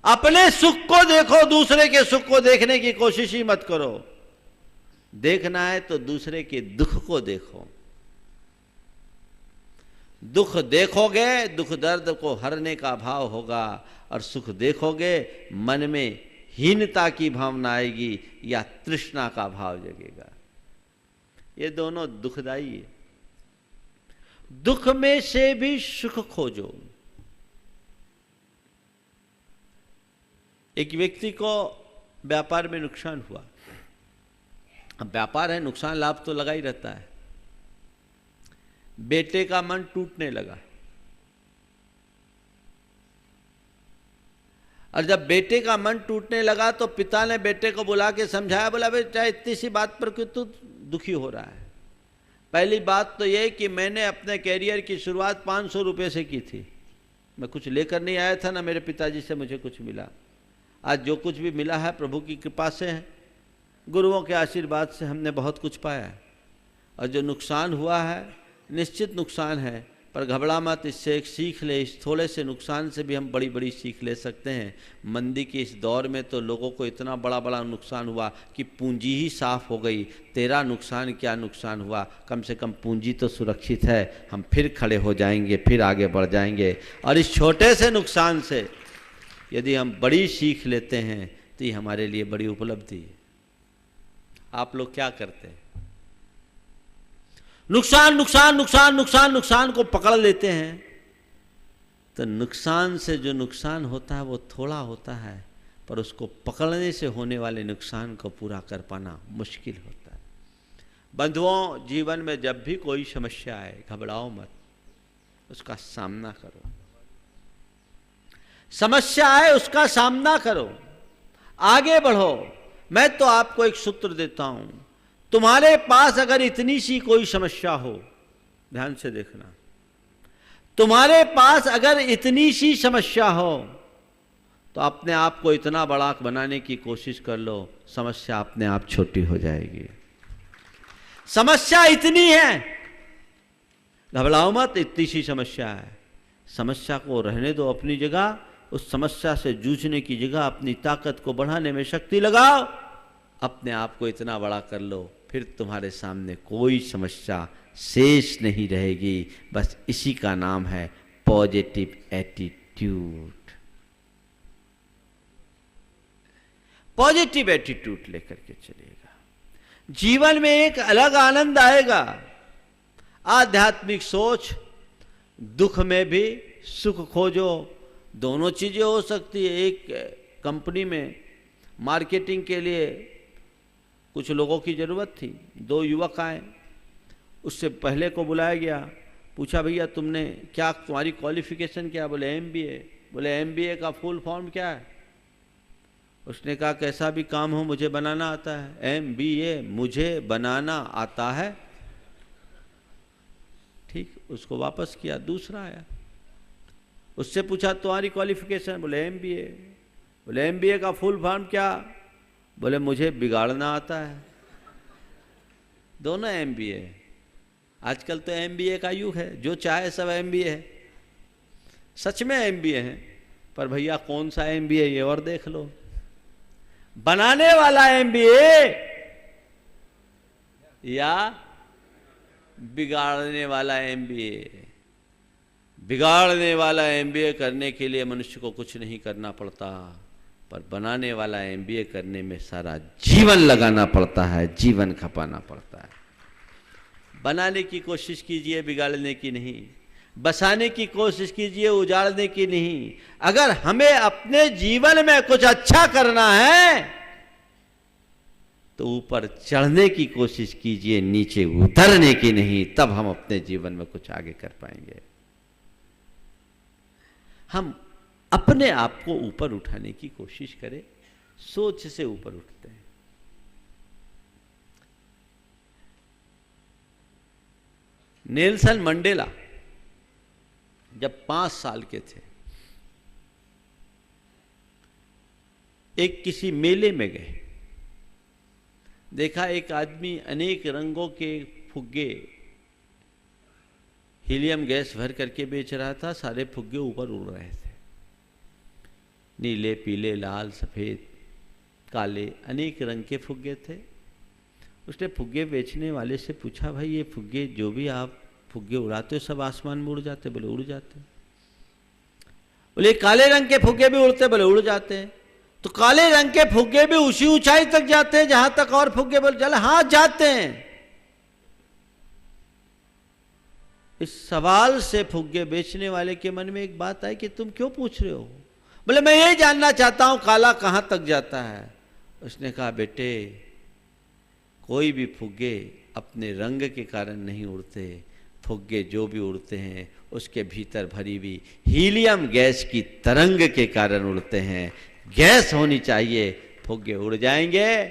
अपने सुख को देखो, दूसरे के सुख को देखने की कोशिश ही मत करो। देखना है तो दूसरे के दुख को देखो। दुख देखोगे, दुख दर्द को हरने का भाव होगा, और सुख देखोगे मन में हीनता की भावना आएगी या तृष्णा का भाव जगेगा। ये दोनों दुखदाई है। दुख में से भी सुख खोजो। एक व्यक्ति को व्यापार में नुकसान हुआ। अब व्यापार है, नुकसान लाभ तो लगा ही रहता है। बेटे का मन टूटने लगा, और जब बेटे का मन टूटने लगा तो पिता ने बेटे को बुला के समझाया। बोला बेटा, इतनी सी बात पर क्यों तू दुखी हो रहा है? पहली बात तो यह कि मैंने अपने कैरियर की शुरुआत 500 रुपये से की थी। मैं कुछ लेकर नहीं आया था, ना मेरे पिताजी से मुझे कुछ मिला। आज जो कुछ भी मिला है प्रभु की कृपा से है, गुरुओं के आशीर्वाद से हमने बहुत कुछ पाया है। और जो नुकसान हुआ है, निश्चित नुकसान है, पर घबरा मत, इससे एक सीख ले। इस थोड़े से नुकसान से भी हम बड़ी बड़ी सीख ले सकते हैं। मंदी के इस दौर में तो लोगों को इतना बड़ा बड़ा नुकसान हुआ कि पूंजी ही साफ हो गई। तेरा नुकसान क्या नुकसान हुआ, कम से कम पूंजी तो सुरक्षित है। हम फिर खड़े हो जाएंगे, फिर आगे बढ़ जाएंगे। और इस छोटे से नुकसान से यदि हम बड़ी सीख लेते हैं तो ये हमारे लिए बड़ी उपलब्धि है। आप लोग क्या करते हैं? नुकसान नुकसान नुकसान नुकसान नुकसान को पकड़ लेते हैं, तो नुकसान से जो नुकसान होता है वो थोड़ा होता है, पर उसको पकड़ने से होने वाले नुकसान को पूरा कर पाना मुश्किल होता है। बंधुओं, जीवन में जब भी कोई समस्या आए, घबराओ मत, उसका सामना करो। समस्या आए उसका सामना करो, आगे बढ़ो। मैं तो आपको एक सूत्र देता हूं, तुम्हारे पास अगर इतनी सी कोई समस्या हो, ध्यान से देखना, तुम्हारे पास अगर इतनी सी समस्या हो तो अपने आप को इतना बड़ा बनाने की कोशिश कर लो, समस्या अपने आप छोटी हो जाएगी। समस्या इतनी है, घबराओ मत, इतनी सी समस्या है। समस्या को रहने दो अपनी जगह, उस समस्या से जूझने की जगह अपनी ताकत को बढ़ाने में शक्ति लगाओ, अपने आप को इतना बड़ा कर लो, फिर तुम्हारे सामने कोई समस्या शेष नहीं रहेगी। बस इसी का नाम है पॉजिटिव एटीट्यूड। पॉजिटिव एटीट्यूड लेकर के चलेगा, जीवन में एक अलग आनंद आएगा। आध्यात्मिक सोच, दुख में भी सुख खोजो, दोनों चीजें हो सकती है। एक कंपनी में मार्केटिंग के लिए कुछ लोगों की ज़रूरत थी, 2 युवक आए, उससे पहले को बुलाया गया, पूछा भैया तुमने क्या, तुम्हारी क्वालिफिकेशन क्या? बोले MBA। बोले MBA का फुल फॉर्म क्या है? उसने कहा कैसा भी काम हो मुझे बनाना आता है। MBA मुझे बनाना आता है। ठीक, उसको वापस किया, दूसरा आया, उससे पूछा तुम्हारी क्वालिफिकेशन? बोले MBA। बोले MBA का फुल फॉर्म क्या? बोले मुझे बिगाड़ना आता है। दोनों MBA। आजकल तो MBA का युग है, जो चाहे सब MBA है। सच में MBA है, पर भैया कौन सा MBA ये और देख लो। बनाने वाला MBA या बिगाड़ने वाला MBA? बिगाड़ने वाला MBA करने के लिए मनुष्य को कुछ नहीं करना पड़ता, पर बनाने वाला MBA करने में सारा जीवन लगाना पड़ता है, जीवन खपाना पड़ता है। बनाने की कोशिश कीजिए, बिगाड़ने की नहीं। बसाने की कोशिश कीजिए, उजाड़ने की नहीं। अगर हमें अपने जीवन में कुछ अच्छा करना है तो ऊपर चढ़ने की कोशिश कीजिए, नीचे उतरने की नहीं। तब हम अपने जीवन में कुछ आगे कर पाएंगे। हम अपने आप को ऊपर उठाने की कोशिश करें, सोच से ऊपर उठते हैं। नेल्सन मंडेला जब 5 साल के थे, एक किसी मेले में गए, देखा एक आदमी अनेक रंगों के फुग्गे, हीलियम गैस भर करके बेच रहा था। सारे फुग्गे ऊपर उड़ रहे थे, नीले, पीले, लाल, सफ़ेद, काले, अनेक रंग के फुग्गे थे। उसने फुग्गे बेचने वाले से पूछा, भाई ये फुग्गे, जो भी आप फुग्गे उड़ाते हो, सब आसमान में उड़ जाते? बोले उड़ जाते। बोले काले रंग के फुग्गे भी उड़ते? बोले उड़ जाते हैं। तो काले रंग के फुग्गे भी उसी ऊंचाई तक जाते हैं जहां तक और फुग्गे? बोले चल हाँ जाते हैं। इस सवाल से फुग्गे बेचने वाले के मन में एक बात आई कि तुम क्यों पूछ रहे हो? बोले मैं यही जानना चाहता हूं काला कहां तक जाता है। उसने कहा बेटे, कोई भी फुग्गे अपने रंग के कारण नहीं उड़ते, फुग्गे जो भी उड़ते हैं उसके भीतर भरी हुई हीलियम गैस की तरंग के कारण उड़ते हैं। गैस होनी चाहिए, फुग्गे उड़ जाएंगे।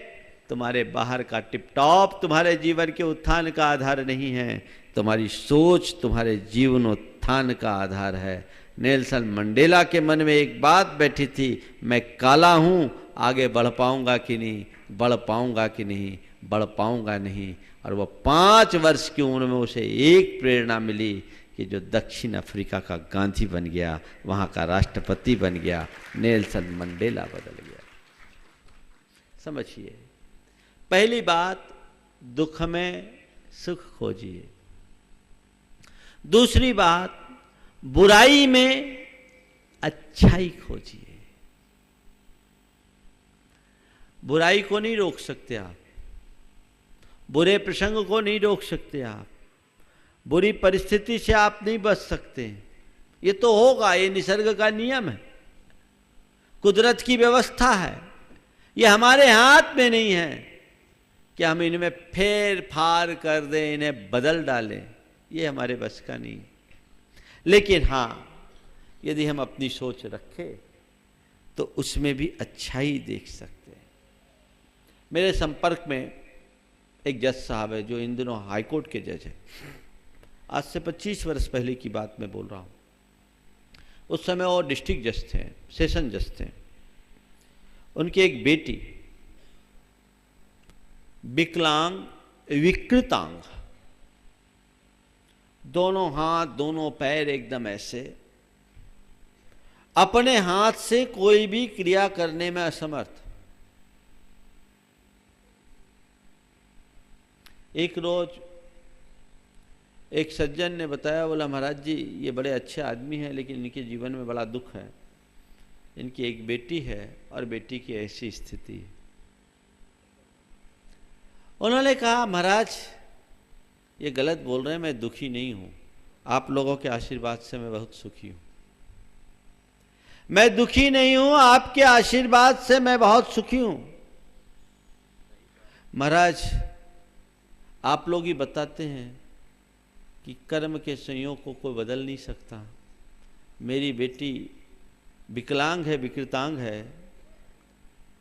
तुम्हारे बाहर का टिप टॉप तुम्हारे जीवन के उत्थान का आधार नहीं है, तुम्हारी सोच तुम्हारे जीवनोत्थान का आधार है। नेल्सन मंडेला के मन में एक बात बैठी थी, मैं काला हूं, आगे बढ़ पाऊंगा कि नहीं, बढ़ पाऊंगा कि नहीं, बढ़ पाऊंगा नहीं। और वह 5 वर्ष की उम्र में उसे एक प्रेरणा मिली कि जो दक्षिण अफ्रीका का गांधी बन गया, वहाँ का राष्ट्रपति बन गया, नेल्सन मंडेला बदल गया। समझिए, पहली बात, दुख में सुख खोजिए। दूसरी बात, बुराई में अच्छाई खोजिए। बुराई को नहीं रोक सकते आप, बुरे प्रसंग को नहीं रोक सकते आप, बुरी परिस्थिति से आप नहीं बच सकते। ये तो होगा, ये निसर्ग का नियम है, कुदरत की व्यवस्था है। ये हमारे हाथ में नहीं है कि हम इनमें फेर फार कर दें, इन्हें बदल डालें, ये हमारे बस का नहीं। लेकिन हाँ, यदि हम अपनी सोच रखें तो उसमें भी अच्छाई देख सकते हैं। मेरे संपर्क में एक जज साहब है जो इन दिनों हाई कोर्ट के जज है। आज से 25 वर्ष पहले की बात मैं बोल रहा हूँ। उस समय वो डिस्ट्रिक्ट जज थे, सेशन जज थे। उनकी एक बेटी विकलांग, विकृतांग, दोनों हाथ दोनों पैर एकदम ऐसे, अपने हाथ से कोई भी क्रिया करने में असमर्थ। एक रोज एक सज्जन ने बताया, बोला महाराज जी ये बड़े अच्छे आदमी हैं लेकिन इनके जीवन में बड़ा दुख है। इनकी एक बेटी है और बेटी की ऐसी स्थिति है। उन्होंने कहा महाराज ये गलत बोल रहे हैं, मैं दुखी नहीं हूं, आप लोगों के आशीर्वाद से मैं बहुत सुखी हूं। मैं दुखी नहीं हूं, आपके आशीर्वाद से मैं बहुत सुखी हूं। महाराज आप लोग ही बताते हैं कि कर्म के संयोग को कोई बदल नहीं सकता। मेरी बेटी विकलांग है, विकृतांग है,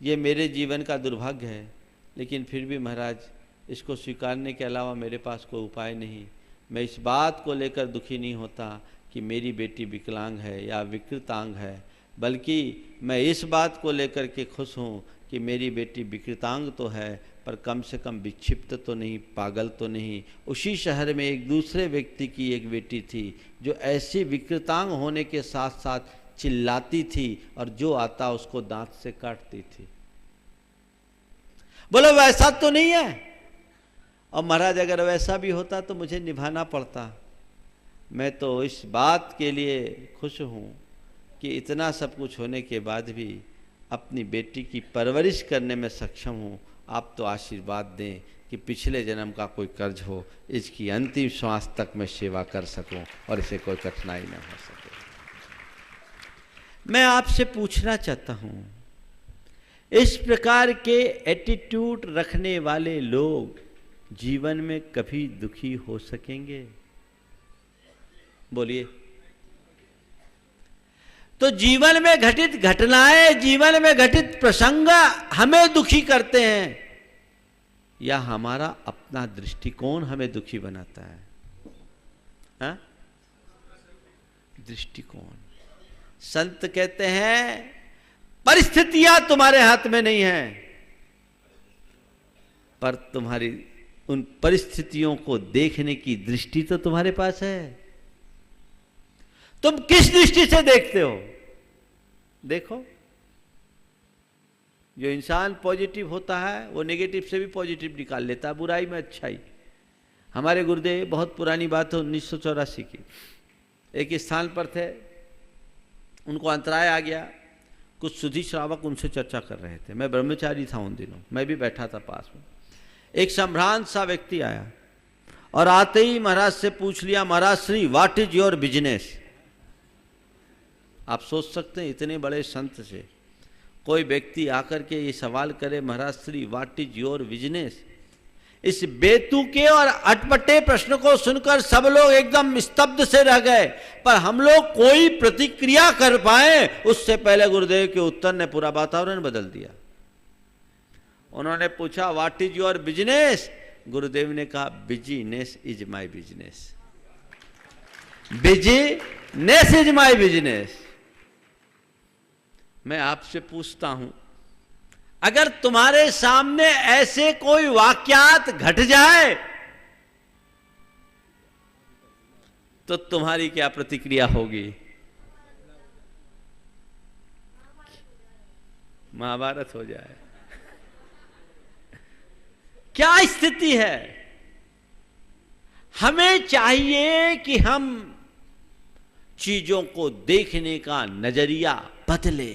ये मेरे जीवन का दुर्भाग्य है, लेकिन फिर भी महाराज इसको स्वीकारने के अलावा मेरे पास कोई उपाय नहीं। मैं इस बात को लेकर दुखी नहीं होता कि मेरी बेटी विकलांग है या विकृतांग है, बल्कि मैं इस बात को लेकर के खुश हूँ कि मेरी बेटी विकृतांग तो है पर कम से कम विक्षिप्त तो नहीं, पागल तो नहीं। उसी शहर में एक दूसरे व्यक्ति की एक बेटी थी जो ऐसी विकृतांग होने के साथ साथ चिल्लाती थी और जो आता उसको दांत से काटती थी। बोलो वैसा तो नहीं है? और महाराज अगर वैसा भी होता तो मुझे निभाना पड़ता। मैं तो इस बात के लिए खुश हूँ कि इतना सब कुछ होने के बाद भी अपनी बेटी की परवरिश करने में सक्षम हूँ। आप तो आशीर्वाद दें कि पिछले जन्म का कोई कर्ज हो, इसकी अंतिम श्वास तक मैं सेवा कर सकूं और इसे कोई कठिनाई न हो सके। मैं आपसे पूछना चाहता हूं, इस प्रकार के एटीट्यूड रखने वाले लोग जीवन में कभी दुखी हो सकेंगे? बोलिए। तो जीवन में घटित घटनाएं, जीवन में घटित प्रसंग हमें दुखी करते हैं या हमारा अपना दृष्टिकोण हमें दुखी बनाता है? हा? दृष्टिकोण। संत कहते हैं परिस्थितियां तुम्हारे हाथ में नहीं है, पर तुम्हारी उन परिस्थितियों को देखने की दृष्टि तो तुम्हारे पास है। तुम किस दृष्टि से देखते हो? देखो, जो इंसान पॉजिटिव होता है वो नेगेटिव से भी पॉजिटिव निकाल लेता है, बुराई में अच्छाई। हमारे गुरुदेव, बहुत पुरानी बात है, 1984 की, एक स्थान पर थे, उनको अंतराय आ गया। कुछ सुधी श्रावक उनसे चर्चा कर रहे थे। मैं ब्रह्मचारी था उन दिनों, मैं भी बैठा था पास में। एक संभ्रांत सा व्यक्ति आया और आते ही महाराज से पूछ लिया, महाराज Shri what is your business? आप सोच सकते हैं इतने बड़े संत से कोई व्यक्ति आकर के ये सवाल करे, महाराज Shri what is your business? इस बेतुके और अटपटे प्रश्न को सुनकर सब लोग एकदम स्तब्ध से रह गए, पर हम लोग कोई प्रतिक्रिया कर पाए उससे पहले गुरुदेव के उत्तर ने पूरा वातावरण बदल दिया। उन्होंने पूछा व्हाट इज योर बिजनेस? गुरुदेव ने कहा business is my business. Business is my business. मैं आपसे पूछता हूं, अगर तुम्हारे सामने ऐसे कोई वाकयात घट जाए तो तुम्हारी क्या प्रतिक्रिया होगी? महाभारत हो जाए। क्या स्थिति है? हमें चाहिए कि हम चीजों को देखने का नजरिया बदले।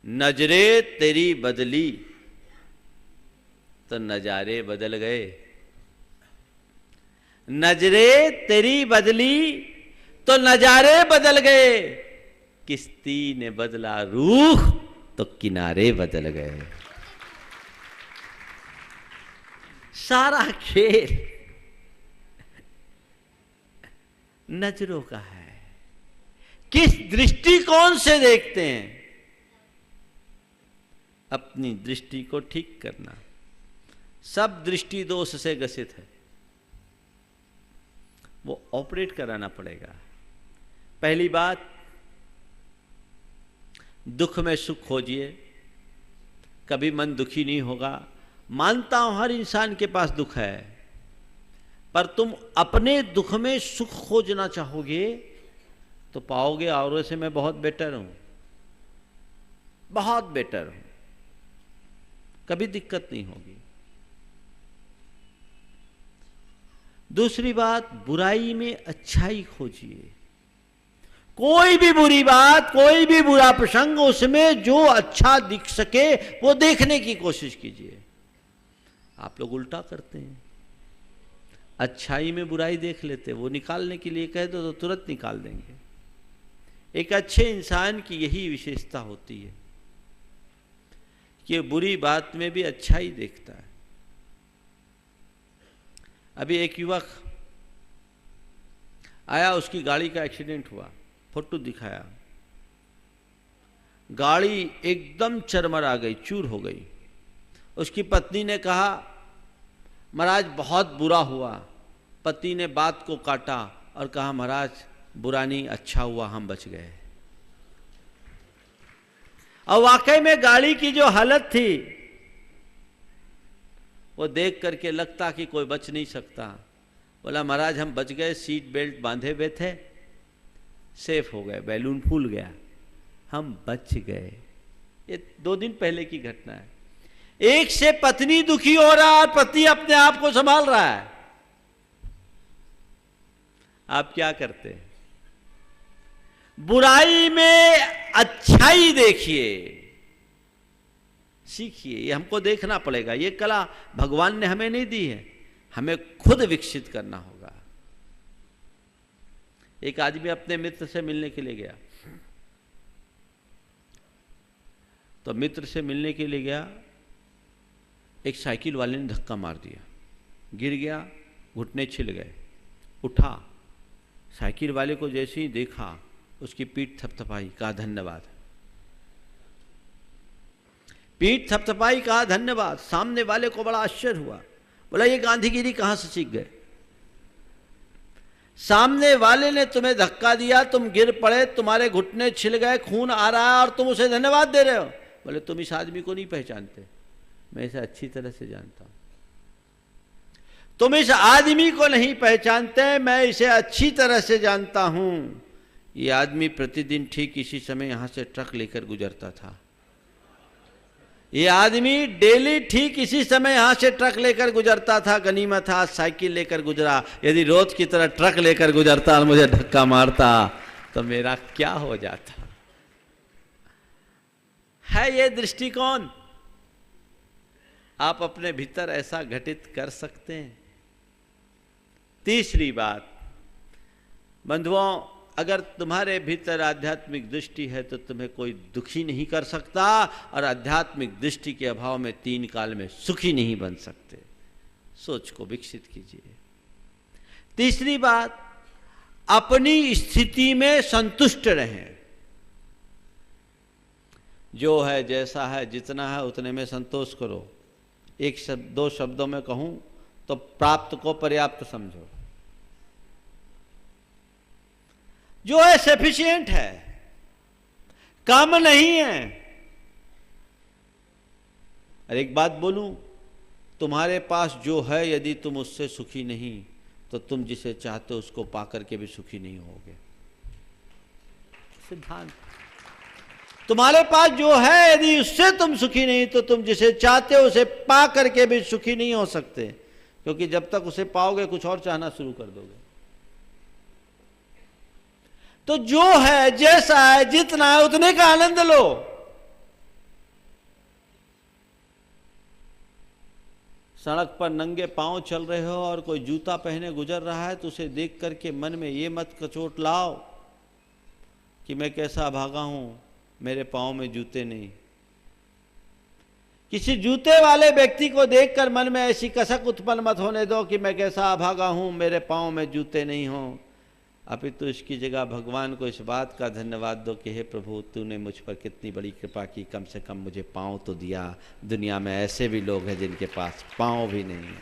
नजरें तेरी बदली तो नजारे बदल गए। नजरें तेरी बदली तो नजारे बदल गए। किश्ती ने बदला रूख तो किनारे बदल गए। सारा खेल नजरों का है। किस दृष्टिकोण से देखते हैं? अपनी दृष्टि को ठीक करना। सब दृष्टि दोष से ग्रसित है, वो ऑपरेट कराना पड़ेगा। पहली बात, दुख में सुख खोजिए, कभी मन दुखी नहीं होगा। मानता हूं हर इंसान के पास दुख है, पर तुम अपने दुख में सुख खोजना चाहोगे तो पाओगे औरों से मैं बहुत बेटर हूं, बहुत बेटर हूं, कभी दिक्कत नहीं होगी। दूसरी बात, बुराई में अच्छाई खोजिए। कोई भी बुरी बात, कोई भी बुरा प्रसंग, उसमें जो अच्छा दिख सके वो देखने की कोशिश कीजिए। आप लोग उल्टा करते हैं, अच्छाई में बुराई देख लेते, वो निकालने के लिए कह दो तो तुरंत निकाल देंगे। एक अच्छे इंसान की यही विशेषता होती है कि बुरी बात में भी अच्छाई देखता है। अभी एक युवक आया, उसकी गाड़ी का एक्सीडेंट हुआ, फोटो दिखाया, गाड़ी एकदम चरमरा गई, चूर हो गई। उसकी पत्नी ने कहा महाराज बहुत बुरा हुआ। पति ने बात को काटा और कहा महाराज बुरा नहीं, अच्छा हुआ हम बच गए। और वाकई में गाड़ी की जो हालत थी वो देख करके लगता कि कोई बच नहीं सकता। बोला महाराज हम बच गए, सीट बेल्ट बांधे हुए थे, सेफ हो गए, बैलून फूल गया, हम बच गए। ये 2 दिन पहले की घटना है। एक से पत्नी दुखी हो रहा है, पति अपने आप को संभाल रहा है। आप क्या करते हैं? बुराई में अच्छाई देखिए, सीखिए। ये हमको देखना पड़ेगा। ये कला भगवान ने हमें नहीं दी है, हमें खुद विकसित करना होगा। एक आदमी अपने मित्र से मिलने के लिए गया, तो मित्र से मिलने के लिए गया, एक साइकिल वाले ने धक्का मार दिया, गिर गया, घुटने छिल गए। उठा, साइकिल वाले को जैसे ही देखा उसकी पीठ थपथपाई, कहा धन्यवाद। पीठ थपथपाई, कहा धन्यवाद। सामने वाले को बड़ा आश्चर्य हुआ, बोला ये गांधीगिरी कहां से सीख गए? सामने वाले ने तुम्हें धक्का दिया, तुम गिर पड़े, तुम्हारे घुटने छिल गए, खून आ रहा है और तुम उसे धन्यवाद दे रहे हो। बोले तुम इस आदमी को नहीं पहचानते, मैं इसे अच्छी तरह से जानता हूं। तुम इस आदमी को नहीं पहचानते, मैं इसे अच्छी तरह से जानता हूं। ये आदमी प्रतिदिन ठीक इसी समय यहां से ट्रक लेकर गुजरता था। ये आदमी डेली ठीक इसी समय यहां से ट्रक लेकर गुजरता था। गनीमत था साइकिल लेकर गुजरा। यदि रोज की तरह ट्रक लेकर गुजरता और मुझे धक्का मारता तो मेरा क्या हो जाता? है ये दृष्टिकोण? आप अपने भीतर ऐसा घटित कर सकते हैं। तीसरी बात, बंधुओं, अगर तुम्हारे भीतर आध्यात्मिक दृष्टि है तो तुम्हें कोई दुखी नहीं कर सकता, और आध्यात्मिक दृष्टि के अभाव में 3 काल में सुखी नहीं बन सकते। सोच को विकसित कीजिए। तीसरी बात, अपनी स्थिति में संतुष्ट रहें। जो है, जैसा है, जितना है उतने में संतोष करो। 2 शब्दों में कहूं तो प्राप्त को पर्याप्त समझो। जो है सफिशिएंट है, कम नहीं है। और एक बात बोलूं, तुम्हारे पास जो है यदि तुम उससे सुखी नहीं तो तुम जिसे चाहते हो उसको पा करके भी सुखी नहीं होगे। सिद्धांत, तुम्हारे पास जो है यदि उससे तुम सुखी नहीं तो तुम जिसे चाहते हो उसे पा करके भी सुखी नहीं हो सकते, क्योंकि जब तक उसे पाओगे कुछ और चाहना शुरू कर दोगे। तो जो है, जैसा है, जितना है उतने का आनंद लो। सड़क पर नंगे पांव चल रहे हो और कोई जूता पहने गुजर रहा है तो उसे देख करके मन में ये मत कचोट लाओ कि मैं कैसा भागा हूं, मेरे पांव में जूते नहीं। किसी जूते वाले व्यक्ति को देखकर मन में ऐसी कसक उत्पन्न मत होने दो कि मैं कैसा अभागा हूं, मेरे पांव में जूते नहीं हों। अपितु इसकी जगह भगवान को इस बात का धन्यवाद दो कि हे प्रभु, तूने मुझ पर कितनी बड़ी कृपा की, कम से कम मुझे पांव तो दिया। दुनिया में ऐसे भी लोग हैं जिनके पास पांव भी नहीं है।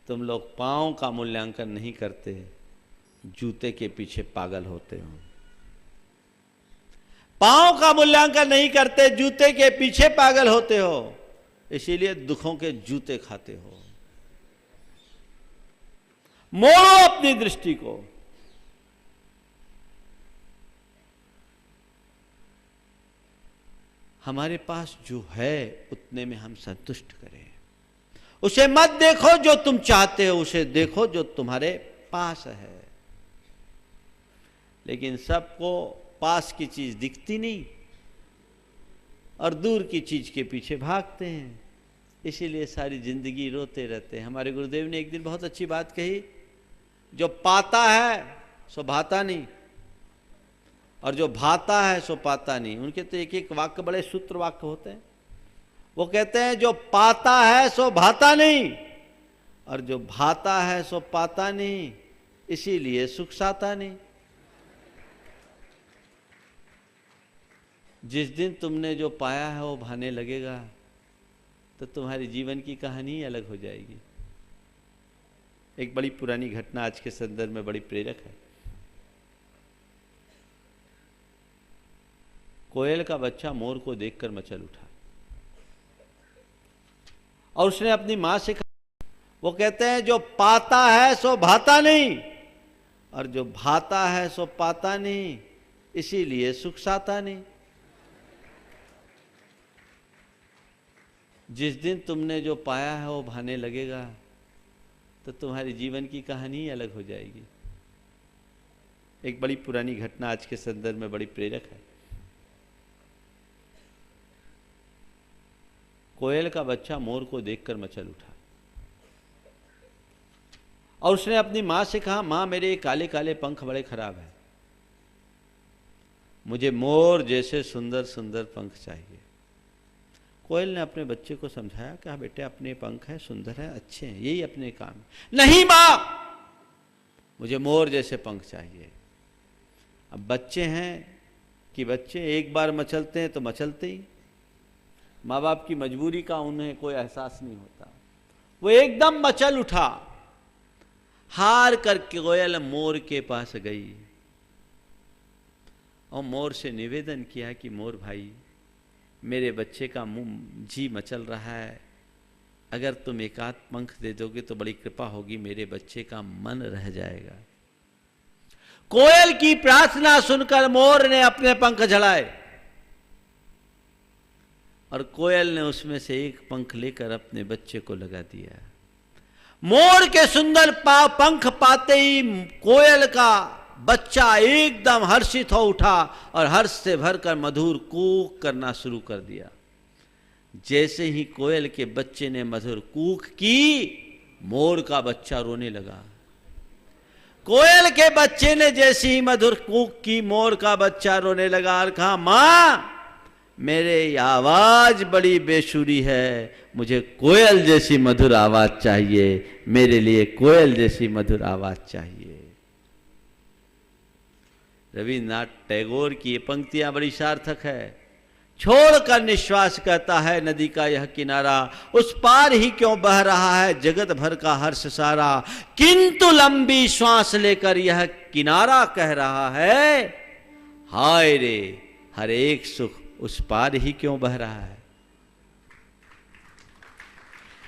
तुम लोग पांव का मूल्यांकन नहीं करते, जूते के पीछे पागल होते हो। पांव का मूल्यांकन नहीं करते, जूते के पीछे पागल होते हो, इसीलिए दुखों के जूते खाते हो। मोड़ो अपनी दृष्टि को। हमारे पास जो है उतने में हम संतुष्ट करें। उसे मत देखो जो तुम चाहते हो, उसे देखो जो तुम्हारे पास है। लेकिन सबको पास की चीज दिखती नहीं और दूर की चीज के पीछे भागते हैं, इसीलिए सारी जिंदगी रोते रहते हैं। हमारे गुरुदेव ने एक दिन बहुत अच्छी बात कही, जो पाता है सो भाता नहीं और जो भाता है सो पाता नहीं। उनके तो एक एक वाक्य बड़े सूत्र वाक्य होते हैं। वो कहते हैं जो पाता है सो भाता नहीं और जो भाता है सो पाता नहीं, इसीलिए सुख साता नहीं। जिस दिन तुमने जो पाया है वो भाने लगेगा तो तुम्हारी जीवन की कहानी ही अलग हो जाएगी। एक बड़ी पुरानी घटना आज के संदर्भ में बड़ी प्रेरक है। कोयल का बच्चा मोर को देखकर मचल उठा और उसने अपनी मां से कहा, वो कहते हैं जो पाता है सो भाता नहीं और जो भाता है सो पाता नहीं, इसीलिए सुख साता नहीं। जिस दिन तुमने जो पाया है वो भाने लगेगा तो तुम्हारी जीवन की कहानी ही अलग हो जाएगी। एक बड़ी पुरानी घटना आज के संदर्भ में बड़ी प्रेरक है। कोयल का बच्चा मोर को देखकर मचल उठा और उसने अपनी मां से कहा, मां मेरे ये काले काले पंख बड़े खराब हैं, मुझे मोर जैसे सुंदर सुंदर पंख चाहिए। कोयल ने अपने बच्चे को समझाया कि हाँ बेटे, अपने पंख हैं, सुंदर हैं, अच्छे हैं, यही अपने काम। नहीं मां, मुझे मोर जैसे पंख चाहिए। अब बच्चे हैं कि बच्चे एक बार मचलते हैं तो मचलते ही, माँ बाप की मजबूरी का उन्हें कोई एहसास नहीं होता। वो एकदम मचल उठा, हार कर कोयल मोर के पास गई और मोर से निवेदन किया कि मोर भाई, मेरे बच्चे का मुंह जी मचल रहा है, अगर तुम एक आध पंख दे दोगे तो बड़ी कृपा होगी, मेरे बच्चे का मन रह जाएगा। कोयल की प्रार्थना सुनकर मोर ने अपने पंख झड़ाए और कोयल ने उसमें से एक पंख लेकर अपने बच्चे को लगा दिया। मोर के सुंदर पंख पाते ही कोयल का बच्चा एकदम हर्षित हो उठा और हर्ष से भरकर मधुर कूक करना शुरू कर दिया। जैसे ही कोयल के बच्चे ने मधुर कूक की, मोर का बच्चा रोने लगा। कोयल के बच्चे ने जैसे ही मधुर कूक की, मोर का बच्चा रोने लगा और कहा, मां मेरे आवाज बड़ी बेसुरी है, मुझे कोयल जैसी मधुर आवाज चाहिए, मेरे लिए कोयल जैसी मधुर आवाज चाहिए। रविन्द्रनाथ टैगोर की ये पंक्तियां बड़ी सार्थक है। छोड़कर निश्वास कहता है नदी का यह किनारा, उस पार ही क्यों बह रहा है जगत भर का हर्ष सारा, किंतु लंबी श्वास लेकर यह किनारा कह रहा है, हाय रे हर एक सुख उस पार ही क्यों बह रहा है।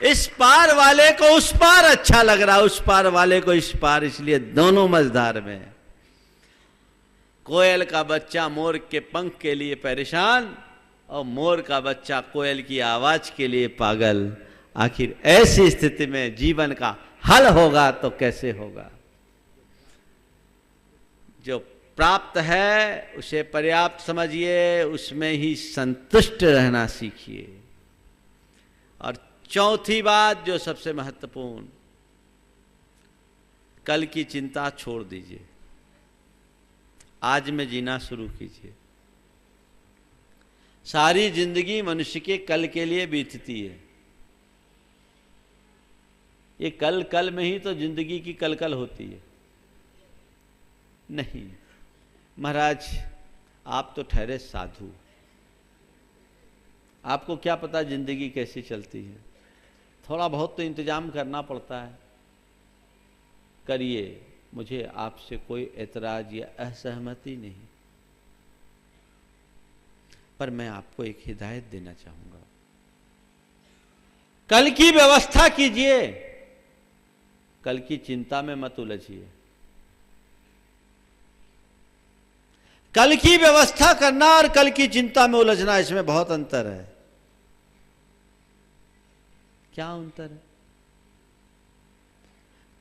इस पार वाले को उस पार अच्छा लग रहा, उस पार वाले को इस पार, इसलिए दोनों मझधार में है। कोयल का बच्चा मोर के पंख के लिए परेशान और मोर का बच्चा कोयल की आवाज के लिए पागल। आखिर ऐसी स्थिति में जीवन का हल होगा तो कैसे होगा? जो प्राप्त है उसे पर्याप्त समझिए, उसमें ही संतुष्ट रहना सीखिए। और चौथी बात जो सबसे महत्वपूर्ण, कल की चिंता छोड़ दीजिए, आज में जीना शुरू कीजिए। सारी जिंदगी मनुष्य के कल के लिए बीतती है। ये कल कल में ही तो जिंदगी की कल होती है। नहीं महाराज, आप तो ठहरे साधु, आपको क्या पता जिंदगी कैसी चलती है। थोड़ा बहुत तो इंतजाम करना पड़ता है, करिए, मुझे आपसे कोई एतराज या असहमति नहीं। पर मैं आपको एक हिदायत देना चाहूंगा, कल की व्यवस्था कीजिए, कल की चिंता में मत उलझिए। कल की व्यवस्था करना और कल की चिंता में उलझना, इसमें बहुत अंतर है। क्या अंतर है?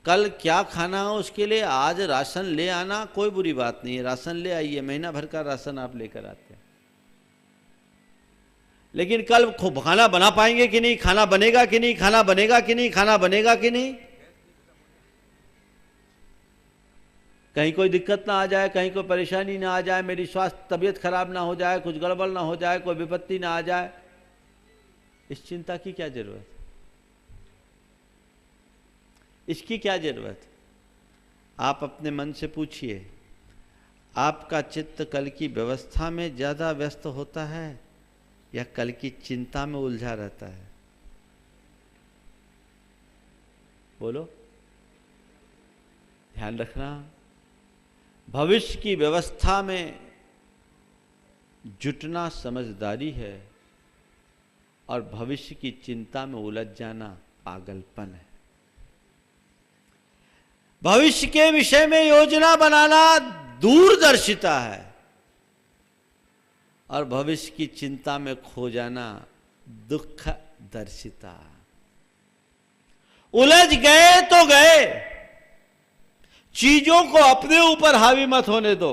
कल क्या खाना हो उसके लिए आज राशन ले आना कोई बुरी बात नहीं है, राशन ले आइए, महीना भर का राशन आप लेकर आते हैं। लेकिन कल खाना बना पाएंगे कि नहीं, खाना बनेगा कि नहीं, खाना बनेगा कि नहीं, खाना बनेगा कि नहीं, कहीं कोई दिक्कत ना आ जाए, कहीं कोई परेशानी ना आ जाए, मेरी स्वास्थ्य तबीयत खराब ना हो जाए, कुछ गड़बड़ ना हो जाए, कोई विपत्ति ना आ जाए, इस चिंता की क्या जरूरत है? इसकी क्या जरूरत है? आप अपने मन से पूछिए, आपका चित्त कल की व्यवस्था में ज्यादा व्यस्त होता है या कल की चिंता में उलझा रहता है? बोलो, ध्यान रखना। भविष्य की व्यवस्था में जुटना समझदारी है और भविष्य की चिंता में उलझ जाना पागलपन है। भविष्य के विषय में योजना बनाना दूरदर्शिता है और भविष्य की चिंता में खो जाना दुखदर्शिता। उलझ गए तो गए, चीजों को अपने ऊपर हावी मत होने दो।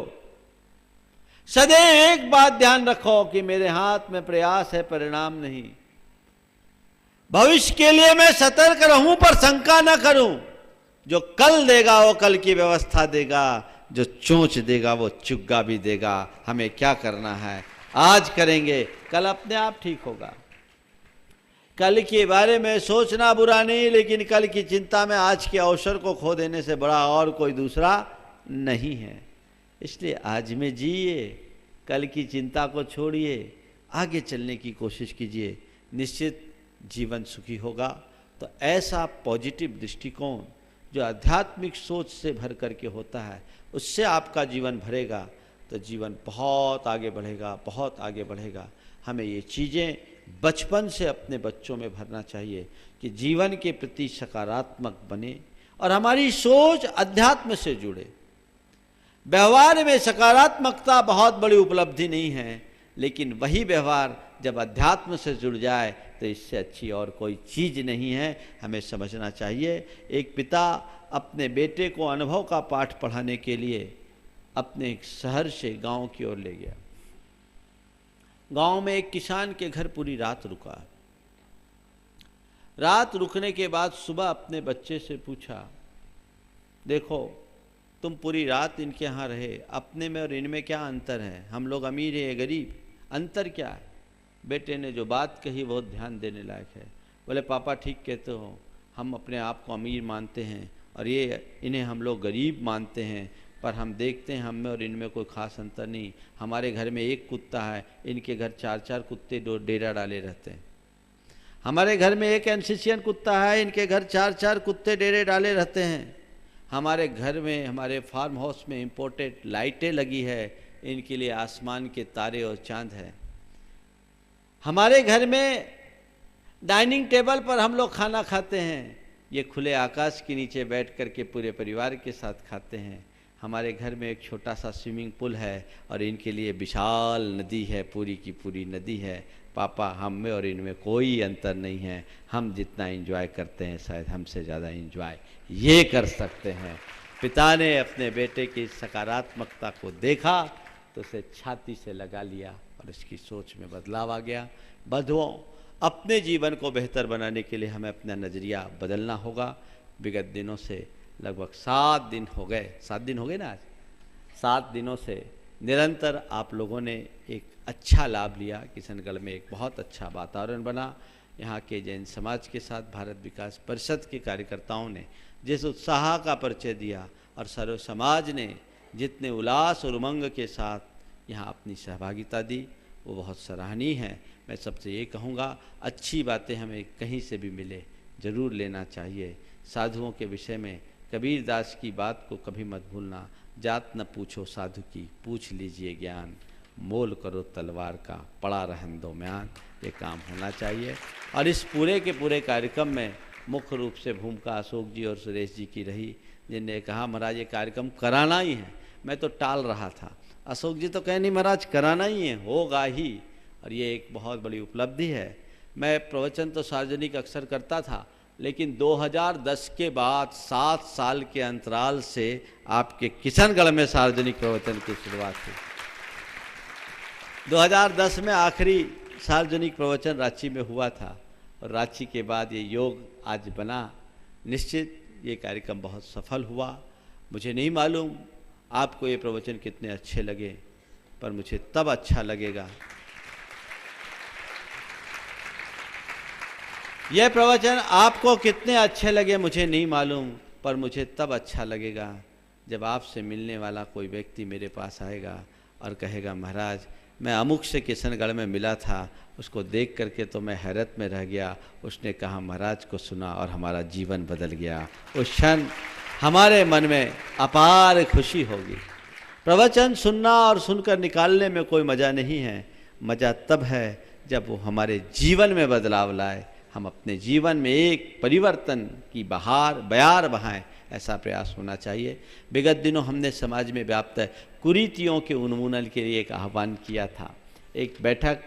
सदैव एक बात ध्यान रखो कि मेरे हाथ में प्रयास है, परिणाम नहीं। भविष्य के लिए मैं सतर्क रहूं पर शंका न करूं। जो कल देगा वो कल की व्यवस्था देगा, जो चोंच देगा वो चुग्गा भी देगा। हमें क्या करना है आज करेंगे, कल अपने आप ठीक होगा। कल के बारे में सोचना बुरा नहीं, लेकिन कल की चिंता में आज के अवसर को खो देने से बड़ा और कोई दूसरा नहीं है। इसलिए आज में जिए, कल की चिंता को छोड़िए, आगे चलने की कोशिश कीजिए, निश्चित जीवन सुखी होगा। तो ऐसा पॉजिटिव दृष्टिकोण जो आध्यात्मिक सोच से भर करके होता है, उससे आपका जीवन भरेगा तो जीवन बहुत आगे बढ़ेगा, बहुत आगे बढ़ेगा। हमें ये चीज़ें बचपन से अपने बच्चों में भरना चाहिए कि जीवन के प्रति सकारात्मक बने और हमारी सोच अध्यात्म से जुड़े। व्यवहार में सकारात्मकता बहुत बड़ी उपलब्धि नहीं है, लेकिन वही व्यवहार जब अध्यात्म से जुड़ जाए तो इससे अच्छी और कोई चीज़ नहीं है। हमें समझना चाहिए। एक पिता अपने बेटे को अनुभव का पाठ पढ़ाने के लिए अपने एक शहर से गांव की ओर ले गया। गांव में एक किसान के घर पूरी रात रुका। रात रुकने के बाद सुबह अपने बच्चे से पूछा, देखो तुम पूरी रात इनके यहाँ रहे, अपने में और इनमें क्या अंतर है? हम लोग अमीर हैं, गरीब, अंतर क्या है? बेटे ने जो बात कही बहुत ध्यान देने लायक है। बोले पापा ठीक कहते हो, हम अपने आप को अमीर मानते हैं और ये इन्हें हम लोग गरीब मानते हैं, पर हम देखते हैं हम में और इनमें कोई ख़ास अंतर नहीं। हमारे घर में एक कुत्ता है, इनके घर 4-4 कुत्ते डेरा डाले रहते हैं। हमारे घर में एक एनसीसियन कुत्ता है, इनके घर 4-4 कुत्ते डेरे डाले रहते हैं। हमारे घर में, हमारे फार्म हाउस में इम्पोर्टेड लाइटें लगी है, इनके लिए आसमान के तारे और चांद है। हमारे घर में डाइनिंग टेबल पर हम लोग खाना खाते हैं, ये खुले आकाश के नीचे बैठ कर के पूरे परिवार के साथ खाते हैं। हमारे घर में एक छोटा सा स्विमिंग पूल है और इनके लिए विशाल नदी है, पूरी की पूरी नदी है। पापा, हम में और इनमें कोई अंतर नहीं है। हम जितना एंजॉय करते हैं शायद हमसे ज़्यादा एंजॉय ये कर सकते हैं। पिता ने अपने बेटे की सकारात्मकता को देखा तो उसे छाती से लगा लिया और उसकी सोच में बदलाव आ गया। बंधुओं, अपने जीवन को बेहतर बनाने के लिए हमें अपना नज़रिया बदलना होगा। विगत दिनों से लगभग 7 दिन हो गए, 7 दिन हो गए ना आज, 7 दिनों से निरंतर आप लोगों ने एक अच्छा लाभ लिया। किशनगढ़ में एक बहुत अच्छा वातावरण बना। यहाँ के जैन समाज के साथ भारत विकास परिषद के कार्यकर्ताओं ने जिस उत्साह का परिचय दिया और सर्व समाज ने जितने उल्लास और उमंग के साथ यहाँ अपनी सहभागिता दी, वो बहुत सराहनीय है। मैं सबसे ये कहूँगा, अच्छी बातें हमें कहीं से भी मिले ज़रूर लेना चाहिए। साधुओं के विषय में कबीर दास की बात को कभी मत भूलना। जात न पूछो साधु की, पूछ लीजिए ज्ञान। मोल करो तलवार का, पड़ा रहन दो म्यान। ये काम होना चाहिए। और इस पूरे के पूरे कार्यक्रम में मुख्य रूप से भूमिका अशोक जी और सुरेश जी की रही, जिनने कहा महाराज ये कार्यक्रम कराना ही है। मैं तो टाल रहा था, अशोक जी तो कहे नहीं महाराज कराना ही है, होगा ही। और ये एक बहुत बड़ी उपलब्धि है। मैं प्रवचन तो सार्वजनिक अक्सर करता था, लेकिन 2010 के बाद 7 साल के अंतराल से आपके किशनगढ़ में सार्वजनिक प्रवचन की शुरुआत हुई। 2010 में आखिरी सार्वजनिक प्रवचन रांची में हुआ था और रांची के बाद ये योग आज बना। निश्चित ये कार्यक्रम बहुत सफल हुआ। मुझे नहीं मालूम आपको ये प्रवचन कितने अच्छे लगे, पर मुझे तब अच्छा लगेगा, यह प्रवचन आपको कितने अच्छे लगे मुझे नहीं मालूम, पर मुझे तब अच्छा लगेगा जब आपसे मिलने वाला कोई व्यक्ति मेरे पास आएगा और कहेगा महाराज मैं अमुक से किशनगढ़ में मिला था, उसको देख करके तो मैं हैरत में रह गया, उसने कहा महाराज को सुना और हमारा जीवन बदल गया। उस क्षण हमारे मन में अपार खुशी होगी। प्रवचन सुनना और सुनकर निकालने में कोई मज़ा नहीं है, मज़ा तब है जब वो हमारे जीवन में बदलाव लाए, हम अपने जीवन में एक परिवर्तन की बयार बहाएं, ऐसा प्रयास होना चाहिए। विगत दिनों हमने समाज में व्याप्त कुरीतियों के उन्मूलन के लिए एक आह्वान किया था। एक बैठक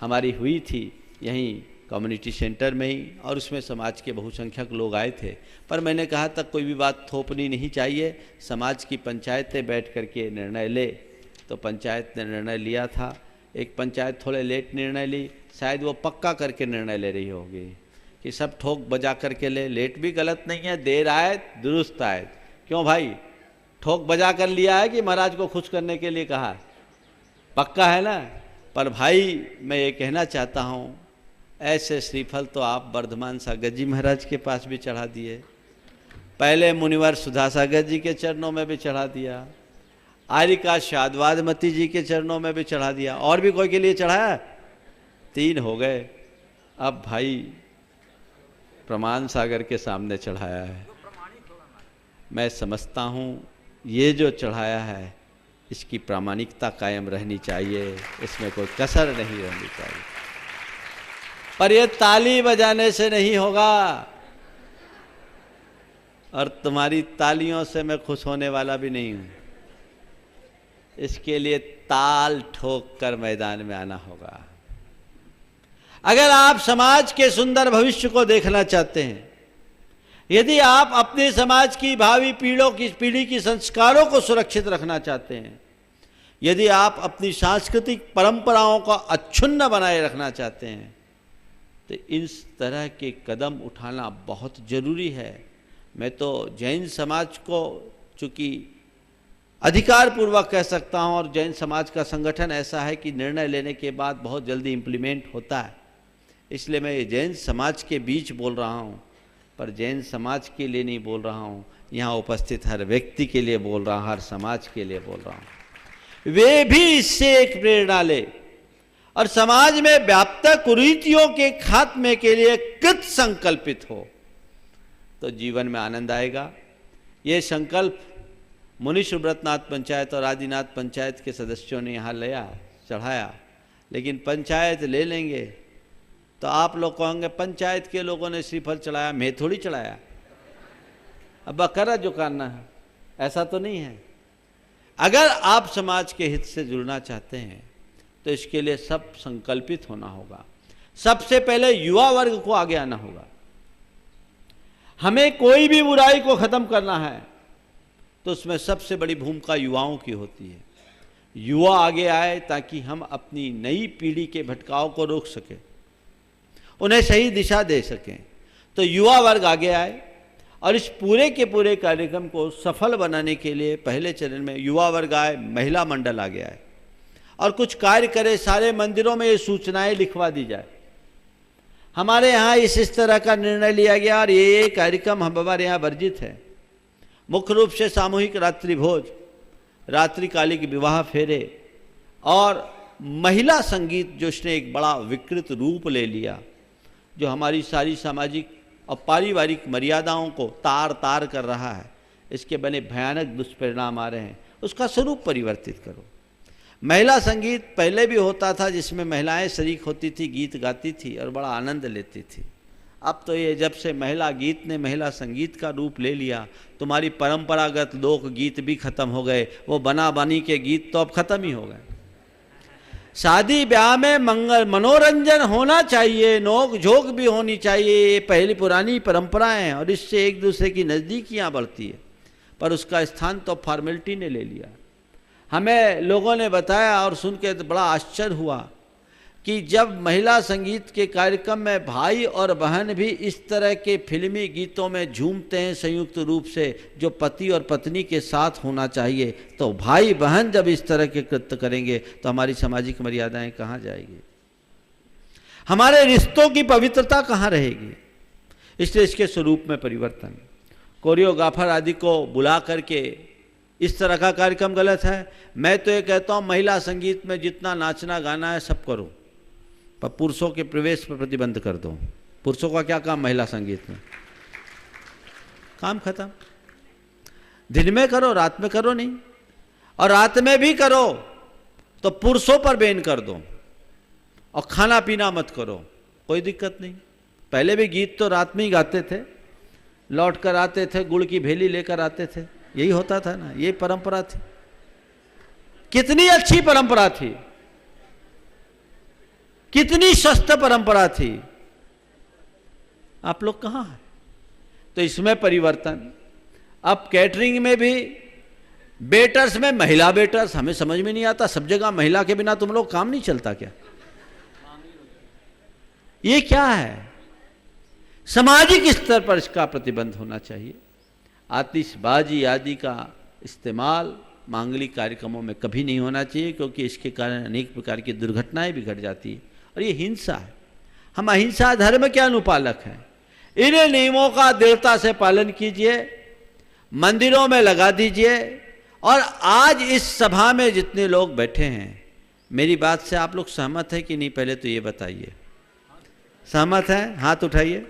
हमारी हुई थी यहीं कम्युनिटी सेंटर में ही, और उसमें समाज के बहुसंख्यक लोग आए थे। पर मैंने कहा तक कोई भी बात थोपनी नहीं चाहिए, समाज की पंचायतें बैठ कर के निर्णय ले। तो पंचायत ने निर्णय लिया था। एक पंचायत थोड़े लेट निर्णय ली, शायद वो पक्का करके निर्णय ले रही होगी कि सब ठोक बजा करके ले। लेट भी गलत नहीं है, देर आए दुरुस्त आए। क्यों भाई, ठोक बजा कर लिया है कि महाराज को खुश करने के लिए कहा? पक्का है ना। पर भाई मैं ये कहना चाहता हूँ, ऐसे श्रीफल तो आप वर्धमान सागर जी महाराज के पास भी चढ़ा दिए, पहले मुनिवर सुधा सागर जी के चरणों में भी चढ़ा दिया, आरिका शादवादमती जी के चरणों में भी चढ़ा दिया, और भी कोई के लिए चढ़ाया? 3 हो गए। अब भाई प्रमाण सागर के सामने चढ़ाया है। मैं समझता हूँ ये जो चढ़ाया है इसकी प्रामाणिकता कायम रहनी चाहिए, इसमें कोई कसर नहीं रहनी चाहिए। पर ये ताली बजाने से नहीं होगा, और तुम्हारी तालियों से मैं खुश होने वाला भी नहीं हूँ। इसके लिए ताल ठोक कर मैदान में आना होगा। अगर आप समाज के सुंदर भविष्य को देखना चाहते हैं, यदि आप अपने समाज की भावी पीढ़ी की संस्कारों को सुरक्षित रखना चाहते हैं, यदि आप अपनी सांस्कृतिक परंपराओं का अक्षुण्ण बनाए रखना चाहते हैं, तो इस तरह के कदम उठाना बहुत जरूरी है। मैं तो जैन समाज को चूँकि अधिकार पूर्वक कह सकता हूँ, और जैन समाज का संगठन ऐसा है कि निर्णय लेने के बाद बहुत जल्दी इम्प्लीमेंट होता है, इसलिए मैं ये जैन समाज के बीच बोल रहा हूँ, पर जैन समाज के लिए नहीं बोल रहा हूँ, यहाँ उपस्थित हर व्यक्ति के लिए बोल रहा हूँ, हर समाज के लिए बोल रहा हूँ। वे भी इससे एक प्रेरणा ले और समाज में व्याप्त कुरीतियों के खात्मे के लिए कृत संकल्पित हो, तो जीवन में आनंद आएगा। ये संकल्प मुनि सुब्रतनाथ पंचायत और आदिनाथ पंचायत के सदस्यों ने यहाँ लिया, चढ़ाया, लेकिन पंचायत ले लेंगे तो आप लोग कहेंगे पंचायत के लोगों ने श्रीफल चढ़ाया, मैं थोड़ी चढ़ाया, अब बकरा जो करना है, ऐसा तो नहीं है। अगर आप समाज के हित से जुड़ना चाहते हैं तो इसके लिए सब संकल्पित होना होगा। सबसे पहले युवा वर्ग को आगे आना होगा। हमें कोई भी बुराई को खत्म करना है तो उसमें सबसे बड़ी भूमिका युवाओं की होती है। युवा आगे आए ताकि हम अपनी नई पीढ़ी के भटकाव को रोक सकें, उन्हें सही दिशा दे सकें। तो युवा वर्ग आगे आए और इस पूरे के पूरे कार्यक्रम को सफल बनाने के लिए पहले चरण में युवा वर्ग आए, महिला मंडल आगे आए और कुछ कार्य करे। सारे मंदिरों में ये सूचनाएं लिखवा दी जाए। हमारे यहाँ इस तरह का निर्णय लिया गया और ये कार्यक्रम हमारे यहाँ वर्जित है। मुख्य रूप से सामूहिक रात्रि भोज, रात्रिकालिक विवाह फेरे और महिला संगीत, जो इसने एक बड़ा विकृत रूप ले लिया, जो हमारी सारी सामाजिक और पारिवारिक मर्यादाओं को तार तार कर रहा है। इसके बने भयानक दुष्परिणाम आ रहे हैं। उसका स्वरूप परिवर्तित करो। महिला संगीत पहले भी होता था जिसमें महिलाएं शरीक होती थी, गीत गाती थी और बड़ा आनंद लेती थी। अब तो ये जब से महिला गीत ने महिला संगीत का रूप ले लिया, तुम्हारी परंपरागत लोक गीत भी खत्म हो गए। वो बना बनी के गीत तो अब खत्म ही हो गए। शादी ब्याह में मनोरंजन होना चाहिए, नोक झोंक भी होनी चाहिए, ये पहली पुरानी परंपराएं हैं और इससे एक दूसरे की नज़दीकियाँ बढ़ती है। पर उसका स्थान तो फॉर्मेलिटी ने ले लिया। हमें लोगों ने बताया और सुन के बड़ा आश्चर्य हुआ कि जब महिला संगीत के कार्यक्रम में भाई और बहन भी इस तरह के फिल्मी गीतों में झूमते हैं संयुक्त रूप से, जो पति और पत्नी के साथ होना चाहिए, तो भाई बहन जब इस तरह के कृत्य करेंगे तो हमारी सामाजिक मर्यादाएं कहाँ जाएगी, हमारे रिश्तों की पवित्रता कहाँ रहेगी। इसलिए इसके स्वरूप में परिवर्तन, कोरियोग्राफर आदि को बुला करके इस तरह का कार्यक्रम गलत है। मैं तो ये कहता हूँ महिला संगीत में जितना नाचना गाना है सब करो, पर पुरुषों के प्रवेश पर प्रतिबंध कर दो। पुरुषों का क्या काम महिला संगीत में? काम खत्म। दिन में करो, रात में करो नहीं, और रात में भी करो तो पुरुषों पर बैन कर दो। और खाना पीना मत करो, कोई दिक्कत नहीं। पहले भी गीत तो रात में ही गाते थे, लौट कर आते थे, गुड़ की भेली लेकर आते थे, यही होता था ना। ये परंपरा थी, कितनी अच्छी परंपरा थी, कितनी स्वस्थ परंपरा थी। आप लोग कहाँ हैं? तो इसमें परिवर्तन। अब कैटरिंग में भी वेटर्स में महिला वेटर्स, हमें समझ में नहीं आता, सब जगह महिला के बिना तुम लोग काम नहीं चलता क्या? ये क्या है? सामाजिक स्तर पर इसका प्रतिबंध होना चाहिए। आतिशबाजी आदि का इस्तेमाल मांगलिक कार्यक्रमों में कभी नहीं होना चाहिए, क्योंकि इसके कारण अनेक प्रकार की दुर्घटनाएं भी घट जाती है और ये हिंसा है। हम अहिंसा धर्म के अनुपालक हैं। इन नियमों का दृढ़ता से पालन कीजिए, मंदिरों में लगा दीजिए। और आज इस सभा में जितने लोग बैठे हैं, मेरी बात से आप लोग सहमत हैं कि नहीं? पहले तो ये बताइए, सहमत हैं? हाथ उठाइए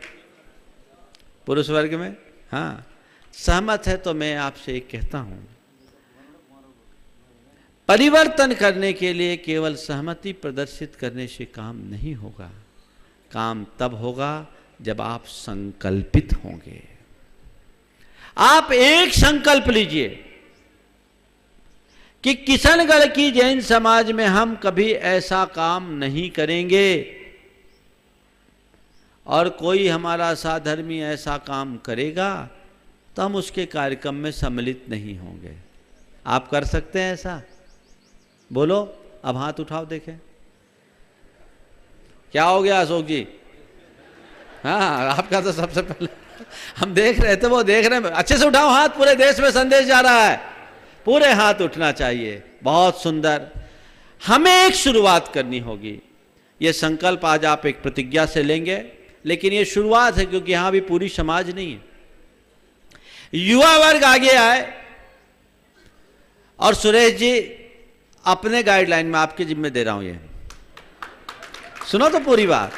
पुरुष वर्ग में। हाँ, सहमत है तो मैं आपसे एक कहता हूं, परिवर्तन करने के लिए केवल सहमति प्रदर्शित करने से काम नहीं होगा। काम तब होगा जब आप संकल्पित होंगे। आप एक संकल्प लीजिए कि किशनगढ़ की जैन समाज में हम कभी ऐसा काम नहीं करेंगे और कोई हमारा साधर्मी ऐसा काम करेगा तो हम उसके कार्यक्रम में सम्मिलित नहीं होंगे। आप कर सकते हैं ऐसा? बोलो, अब हाथ उठाओ देखें। क्या हो गया अशोक जी? हाँ, आपका तो सबसे पहले हम देख रहे थे, वो देख रहे हैं। अच्छे से उठाओ हाथ, पूरे देश में संदेश जा रहा है, पूरे हाथ उठना चाहिए। बहुत सुंदर। हमें एक शुरुआत करनी होगी। ये संकल्प आज आप एक प्रतिज्ञा से लेंगे, लेकिन ये शुरुआत है, क्योंकि यहां भी पूरी समाज नहीं है। युवा वर्ग आगे आए। और सुरेश जी, अपने गाइडलाइन में आपके जिम्मे दे रहा हूं, ये सुनो तो पूरी बात।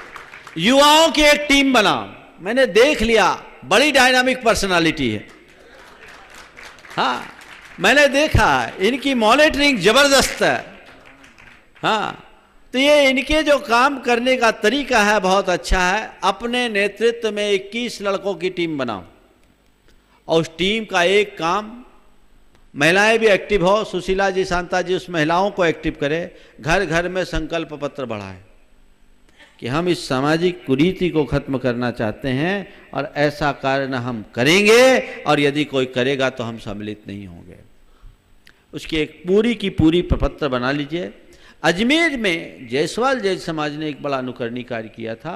युवाओं की एक टीम बनाओ। मैंने देख लिया, बड़ी डायनामिक पर्सनालिटी है। हाँ, मैंने देखा, इनकी मॉनिटरिंग जबरदस्त है। हाँ, तो ये इनके जो काम करने का तरीका है बहुत अच्छा है। अपने नेतृत्व में 21 लड़कों की टीम बनाओ और उस टीम का एक काम, महिलाएं भी एक्टिव हो, सुशीला जी, शांता जी उस महिलाओं को एक्टिव करे, घर घर में संकल्प पत्र बढ़ाए कि हम इस सामाजिक कुरीति को खत्म करना चाहते हैं और ऐसा कार्य हम करेंगे और यदि कोई करेगा तो हम सम्मिलित नहीं होंगे। उसकी एक पूरी की पूरी प्रपत्र बना लीजिए। अजमेर में जायसवाल जैन समाज ने एक बड़ा अनुकरणीय कार्य किया था।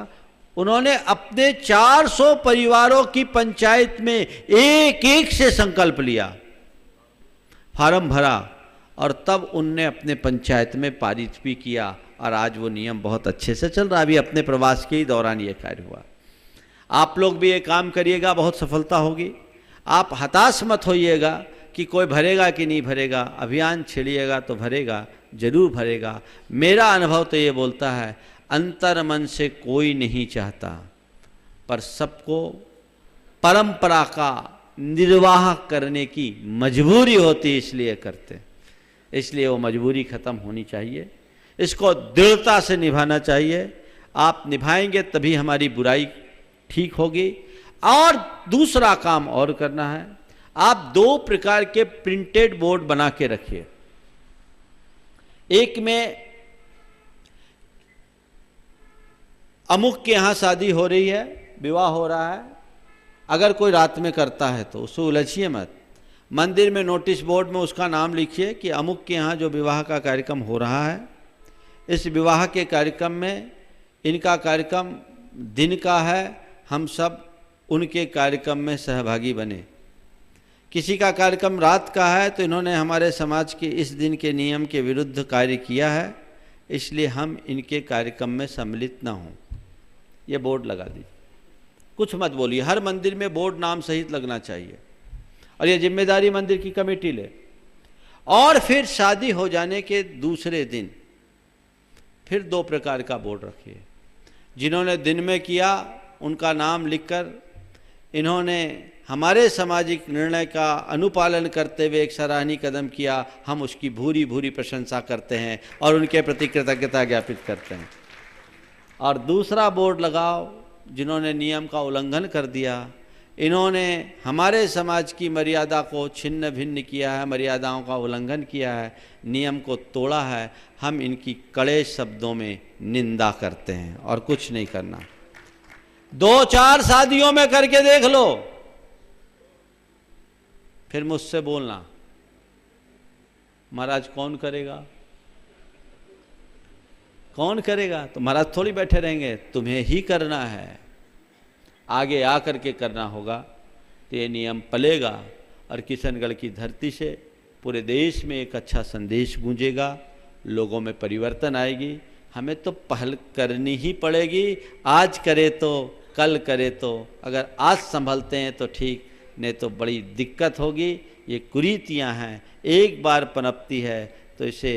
उन्होंने अपने 400 परिवारों की पंचायत में एक एक से संकल्प लिया, फार्म भरा और तब उनने अपने पंचायत में पारित भी किया और आज वो नियम बहुत अच्छे से चल रहा है। अभी अपने प्रवास के ही दौरान ये कार्य हुआ। आप लोग भी ये काम करिएगा, बहुत सफलता होगी। आप हताश मत होइएगा कि कोई भरेगा कि नहीं भरेगा, अभियान छेड़िएगा तो भरेगा, जरूर भरेगा। मेरा अनुभव तो ये बोलता है अंतर मन से कोई नहीं चाहता, पर सबको परंपरा का निर्वाह करने की मजबूरी होती, इसलिए करते। इसलिए वो मजबूरी खत्म होनी चाहिए, इसको दृढ़ता से निभाना चाहिए। आप निभाएंगे तभी हमारी बुराई ठीक होगी। और दूसरा काम और करना है, आप 2 प्रकार के प्रिंटेड बोर्ड बना के रखिए। एक में अमुक के यहाँ शादी हो रही है, विवाह हो रहा है, अगर कोई रात में करता है तो उसको उलझिए मत। मंदिर में नोटिस बोर्ड में उसका नाम लिखिए कि अमुक के यहाँ जो विवाह का कार्यक्रम हो रहा है, इस विवाह के कार्यक्रम में इनका कार्यक्रम दिन का है, हम सब उनके कार्यक्रम में सहभागी बने। किसी का कार्यक्रम रात का है तो इन्होंने हमारे समाज के इस दिन के नियम के विरुद्ध कार्य किया है, इसलिए हम इनके कार्यक्रम में सम्मिलित ना हों। ये बोर्ड लगा दीजिए, कुछ मत बोलिए। हर मंदिर में बोर्ड नाम सहित लगना चाहिए और ये जिम्मेदारी मंदिर की कमेटी ले। और फिर शादी हो जाने के दूसरे दिन फिर 2 प्रकार का बोर्ड रखिए। जिन्होंने दिन में किया उनका नाम लिखकर इन्होंने हमारे सामाजिक निर्णय का अनुपालन करते हुए एक सराहनीय कदम किया, हम उसकी भूरी भूरी प्रशंसा करते हैं और उनके प्रति कृतज्ञता ज्ञापित करते हैं। और दूसरा बोर्ड लगाओ जिन्होंने नियम का उल्लंघन कर दिया, इन्होंने हमारे समाज की मर्यादा को छिन्न भिन्न किया है, मर्यादाओं का उल्लंघन किया है, नियम को तोड़ा है, हम इनकी कड़े शब्दों में निंदा करते हैं और कुछ नहीं करना। 2-4 शादियों में करके देख लो, फिर मुझसे बोलना महाराज कौन करेगा, कौन करेगा। तो महाराज थोड़ी बैठे रहेंगे, तुम्हें ही करना है, आगे आकर के करना होगा। तो ये नियम पलेगा और किशनगढ़ की धरती से पूरे देश में एक अच्छा संदेश गूंजेगा, लोगों में परिवर्तन आएगी। हमें तो पहल करनी ही पड़ेगी, आज करे तो कल करे तो, अगर आज संभलते हैं तो ठीक, नहीं तो बड़ी दिक्कत होगी। ये कुरीतियाँ हैं, एक बार पनपती है तो इसे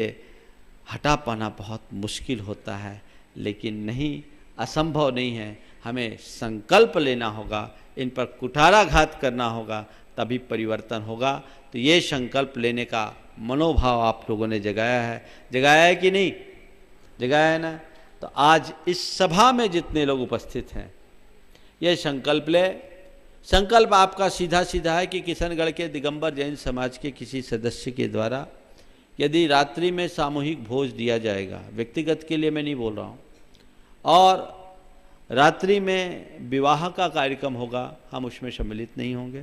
हटा पाना बहुत मुश्किल होता है, लेकिन नहीं, असंभव नहीं है। हमें संकल्प लेना होगा, इन पर कुठाराघात करना होगा, तभी परिवर्तन होगा। तो ये संकल्प लेने का मनोभाव आप लोगों ने जगाया है कि नहीं? जगाया है ना? तो आज इस सभा में जितने लोग उपस्थित हैं ये संकल्प ले। संकल्प आपका सीधा सीधा है कि किशनगढ़ के दिगंबर जैन समाज के किसी सदस्य के द्वारा यदि रात्रि में सामूहिक भोज दिया जाएगा, व्यक्तिगत के लिए मैं नहीं बोल रहा हूँ, और रात्रि में विवाह का कार्यक्रम होगा, हम उसमें सम्मिलित नहीं होंगे।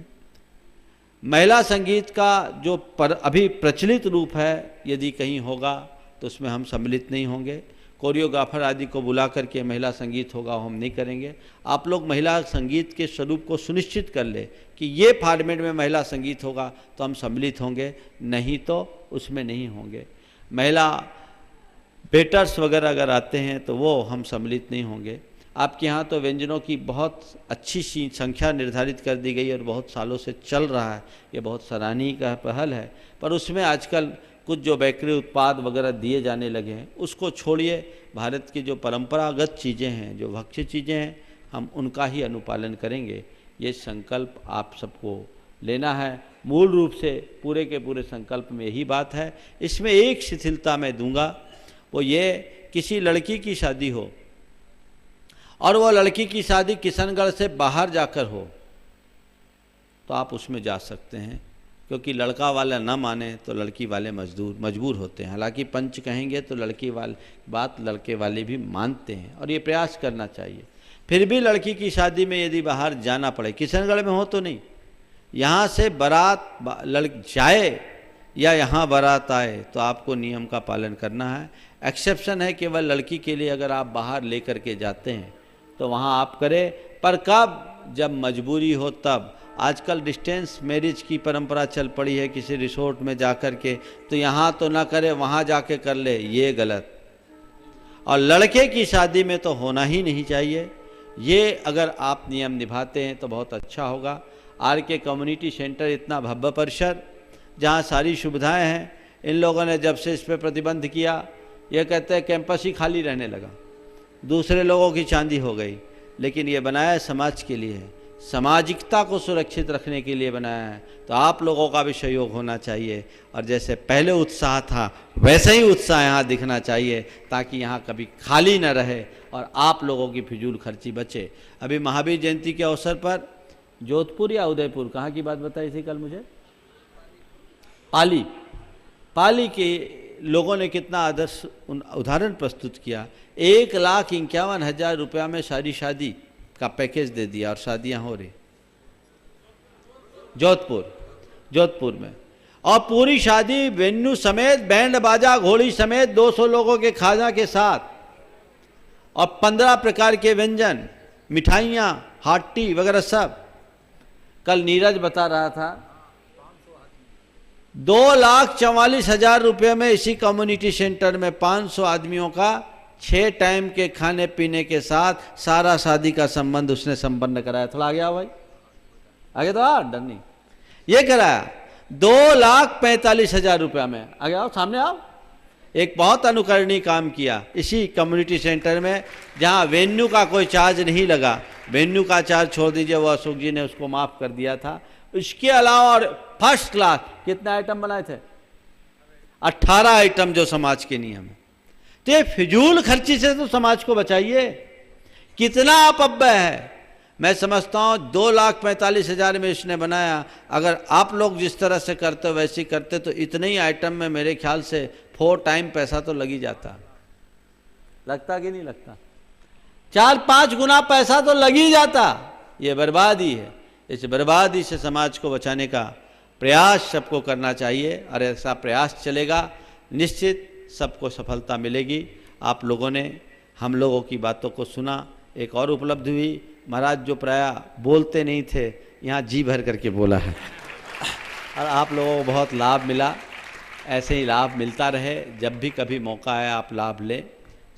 महिला संगीत का जो अभी प्रचलित रूप है यदि कहीं होगा तो उसमें हम सम्मिलित नहीं होंगे। कोरियोग्राफर आदि को बुला करके महिला संगीत होगा, हम नहीं करेंगे। आप लोग महिला संगीत के स्वरूप को सुनिश्चित कर ले कि ये फॉर्मेट में महिला संगीत होगा तो हम सम्मिलित होंगे, नहीं तो उसमें नहीं होंगे। महिला बेटर्स वगैरह अगर आते हैं तो वो हम सम्मिलित नहीं होंगे। आपके यहाँ तो व्यंजनों की बहुत अच्छी सी संख्या निर्धारित कर दी गई और बहुत सालों से चल रहा है, ये बहुत सराहनीय का पहल है। पर उसमें आजकल कुछ जो बेकरी उत्पाद वगैरह दिए जाने लगे हैं उसको छोड़िए। भारत की जो परंपरागत चीज़ें हैं, जो भक्ष्य चीज़ें हैं, हम उनका ही अनुपालन करेंगे। ये संकल्प आप सबको लेना है। मूल रूप से पूरे के पूरे संकल्प में यही बात है। इसमें एक शिथिलता मैं दूंगा, वो ये किसी लड़की की शादी हो और वो लड़की की शादी किशनगढ़ से बाहर जाकर हो तो आप उसमें जा सकते हैं, क्योंकि लड़का वाला ना माने तो लड़की वाले मजबूर होते हैं। हालांकि पंच कहेंगे तो लड़की वाले बात लड़के वाले भी मानते हैं और ये प्रयास करना चाहिए। फिर भी लड़की की शादी में यदि बाहर जाना पड़े, किशनगढ़ में हो तो नहीं, यहाँ से बारात जाए या यहाँ बारात आए तो आपको नियम का पालन करना है। एक्सेप्शन है केवल लड़की के लिए, अगर आप बाहर लेकर के जाते हैं तो वहाँ आप करें, पर कब, जब मजबूरी हो तब। आजकल डिस्टेंस मैरिज की परंपरा चल पड़ी है, किसी रिसोर्ट में जाकर के, तो यहाँ तो ना करे वहाँ जाके कर ले, ये गलत। और लड़के की शादी में तो होना ही नहीं चाहिए। ये अगर आप नियम निभाते हैं तो बहुत अच्छा होगा। RK कम्युनिटी सेंटर इतना भव्य परिसर जहाँ सारी सुविधाएं हैं, इन लोगों ने जब से इस पर प्रतिबंध किया, ये कहते हैं कैंपस ही खाली रहने लगा, दूसरे लोगों की चांदी हो गई। लेकिन ये बनाया है समाज के लिए, सामाजिकता को सुरक्षित रखने के लिए बनाया है, तो आप लोगों का भी सहयोग होना चाहिए। और जैसे पहले उत्साह था वैसे ही उत्साह यहाँ दिखना चाहिए, ताकि यहाँ कभी खाली न रहे और आप लोगों की फिजूल खर्ची बचे। अभी महावीर जयंती के अवसर पर जोधपुर या उदयपुर, कहाँ की बात बताई थी कल मुझे, पाली के लोगों ने कितना आदर्श उदाहरण प्रस्तुत किया। 1,51,000 रुपया में सारी शादी का पैकेज दे दिया और शादियां हो रही जोधपुर में। और पूरी शादी वेन्यू समेत, बैंड बाजा घोड़ी समेत 200 लोगों के खाना के साथ, और 15 प्रकार के व्यंजन, मिठाइयाँ, हाटी वगैरह सब। कल नीरज बता रहा था 2,44,000 रुपये में इसी कम्युनिटी सेंटर में 500 आदमियों का 6 टाइम के खाने पीने के साथ सारा शादी का संबंध उसने संपन्न कराया। थोड़ा आगे आओ भाई, आगे तो आ, डर नहीं, ये कराया 2,45,000 रुपया में। आगे आओ, सामने आओ। एक बहुत अनुकरणीय काम किया इसी कम्युनिटी सेंटर में, जहां वेन्यू का कोई चार्ज नहीं लगा। वेन्यू का चार्ज छोड़ दीजिए, वो अशोक जी ने उसको माफ कर दिया था। इसके अलावा और फर्स्ट क्लास कितने आइटम बनाए थे, 18 आइटम, जो समाज के नियम है। तो ये फिजूल खर्ची से तो समाज को बचाइए। कितना अपव्यय है, मैं समझता हूं 2,45,000 में इसने बनाया। अगर आप लोग जिस तरह से करते हो वैसे करते तो इतने ही आइटम में मेरे ख्याल से 4 टाइम पैसा तो लग ही जाता। लगता कि नहीं लगता? 4-5 गुना पैसा तो लग ही जाता। ये बर्बादी है। इस बर्बादी से समाज को बचाने का प्रयास सबको करना चाहिए, और ऐसा प्रयास चलेगा निश्चित सबको सफलता मिलेगी। आप लोगों ने हम लोगों की बातों को सुना। एक और उपलब्धि हुई, महाराज जो प्राय बोलते नहीं थे, यहाँ जी भर करके बोला है और आप लोगों को बहुत लाभ मिला। ऐसे ही लाभ मिलता रहे, जब भी कभी मौका आया आप लाभ लें।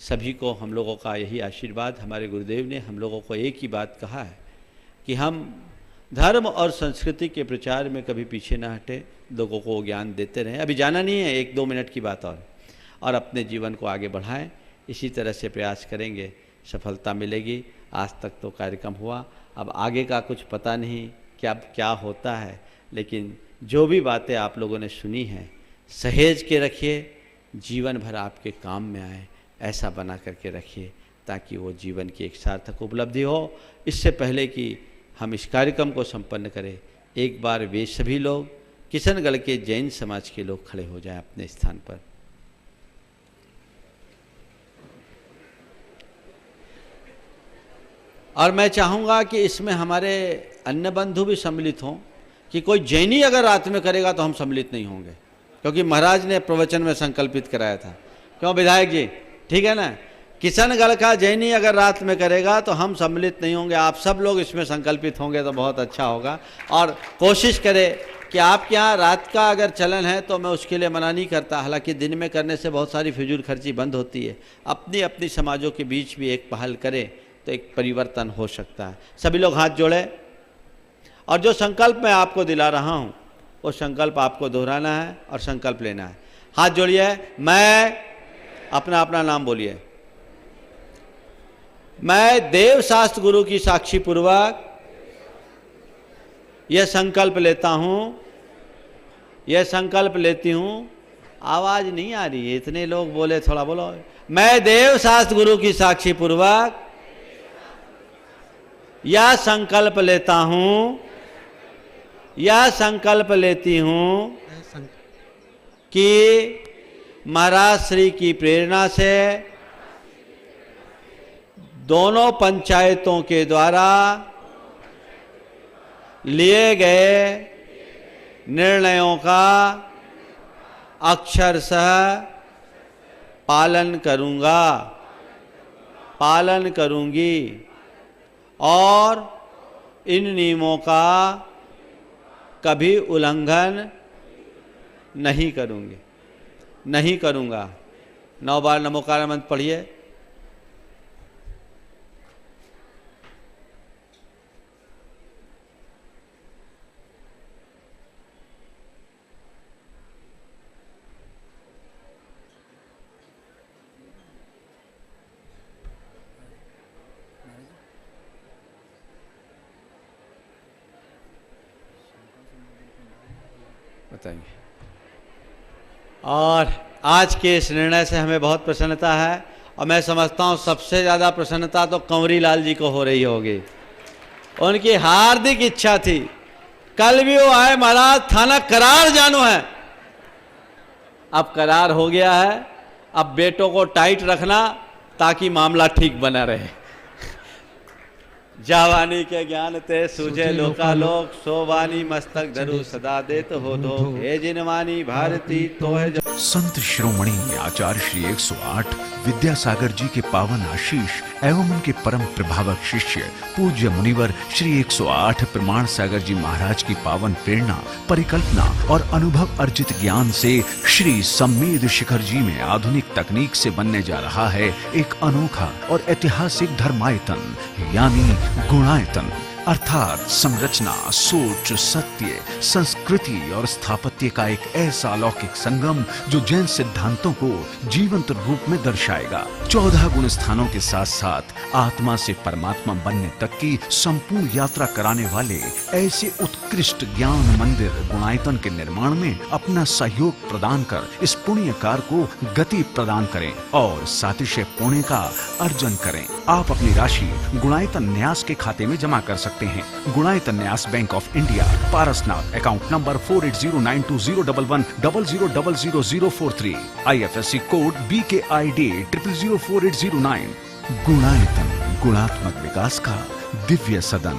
सभी को हम लोगों का यही आशीर्वाद। हमारे गुरुदेव ने हम लोगों को एक ही बात कहा है कि हम धर्म और संस्कृति के प्रचार में कभी पीछे ना हटे, लोगों को ज्ञान देते रहें। अभी जाना नहीं है, 1-2 मिनट की बात और अपने जीवन को आगे बढ़ाएं। इसी तरह से प्रयास करेंगे, सफलता मिलेगी। आज तक तो कार्यक्रम हुआ, अब आगे का कुछ पता नहीं क्या होता है, लेकिन जो भी बातें आप लोगों ने सुनी हैं सहेज के रखिए, जीवन भर आपके काम में आए, ऐसा बना करके रखिए, ताकि वो जीवन की एक सार्थक उपलब्धि हो। इससे पहले कि हम इस कार्यक्रम को संपन्न करें, एक बार वे सभी लोग, किशनगढ़ के जैन समाज के लोग खड़े हो जाएं अपने स्थान पर। और मैं चाहूँगा कि इसमें हमारे अन्य बंधु भी सम्मिलित हों, कि कोई जैनी अगर रात में करेगा तो हम सम्मिलित नहीं होंगे, क्योंकि महाराज ने प्रवचन में संकल्पित कराया था। क्यों विधायक जी, ठीक है ना? किशनगढ़ का जैनी अगर रात में करेगा तो हम सम्मिलित नहीं होंगे। आप सब लोग इसमें संकल्पित होंगे तो बहुत अच्छा होगा। और कोशिश करें कि आपके यहाँ रात का अगर चलन है तो मैं उसके लिए मना नहीं करता। हालांकि दिन में करने से बहुत सारी फिजूल खर्ची बंद होती है। अपनी अपनी समाजों के बीच भी एक पहल करें तो एक परिवर्तन हो सकता है। सभी लोग हाथ जोड़े, और जो संकल्प मैं आपको दिला रहा हूँ वो संकल्प आपको दोहराना है और संकल्प लेना है। हाथ जोड़िए, मैं अपना नाम बोलिए। मैं देव शास्त्र गुरु की साक्षी पूर्वक यह संकल्प लेता हूँ, यह संकल्प लेती हूँ आवाज नहीं आ रही है, इतने लोग बोले, थोड़ा बोलो। मैं देव शास्त्र गुरु की साक्षी पूर्वक यह संकल्प लेता हूं, यह संकल्प लेती हूं कि महाराज श्री की प्रेरणा से दोनों पंचायतों के द्वारा लिए गए निर्णयों का अक्षरशः पालन करूंगा, पालन करूंगी और इन नियमों का कभी उल्लंघन नहीं करूंगी, नहीं करूंगा। 9 बार नमोकार मंत्र पढ़िए। बताइए। और आज के इस निर्णय से हमें बहुत प्रसन्नता है और मैं समझता हूं सबसे ज़्यादा प्रसन्नता तो कंवरी लाल जी को हो रही होगी। उनकी हार्दिक इच्छा थी, कल भी वो आए, महाराज थाना करार जानो है। अब करार हो गया है, अब बेटों को टाइट रखना ताकि मामला ठीक बना रहे। जावानी के ज्ञान ते सूझे लोकालोक, सोवानी मस्तक धरु सदा देत हो धो, हे जिनवानी भारती तो है। संत शिरोमणि आचार्य श्री 108 विद्यासागर जी के पावन आशीष एवं उनके परम प्रभावक शिष्य पूज्य मुनिवर श्री 108 प्रमाण सागर जी महाराज की पावन प्रेरणा, परिकल्पना और अनुभव अर्जित ज्ञान से श्री सम्मेद शिखर जी में आधुनिक तकनीक से बनने जा रहा है एक अनोखा और ऐतिहासिक धर्मायतन यानी गुणायतन, अर्थात संरचना, सोच, सत्य, संस्कृति और स्थापत्य का एक ऐसा अलौकिक संगम जो जैन सिद्धांतों को जीवंत रूप में दर्शाएगा। 14 गुण स्थानों के साथ साथ आत्मा से परमात्मा बनने तक की संपूर्ण यात्रा कराने वाले ऐसे उत्कृष्ट ज्ञान मंदिर गुणायतन के निर्माण में अपना सहयोग प्रदान कर इस पुण्य कार्य को गति प्रदान करें और सातिशय पुण्य का अर्जन करें। आप अपनी राशि गुणायतन न्यास के खाते में जमा कर सकते हैं। गुणायतन न्यास bank of India, Parasnath, account number 4809201100000043, IFSC code BKID 004809। Gunayatan, गुणात्मक विकास का दिव्य सदन।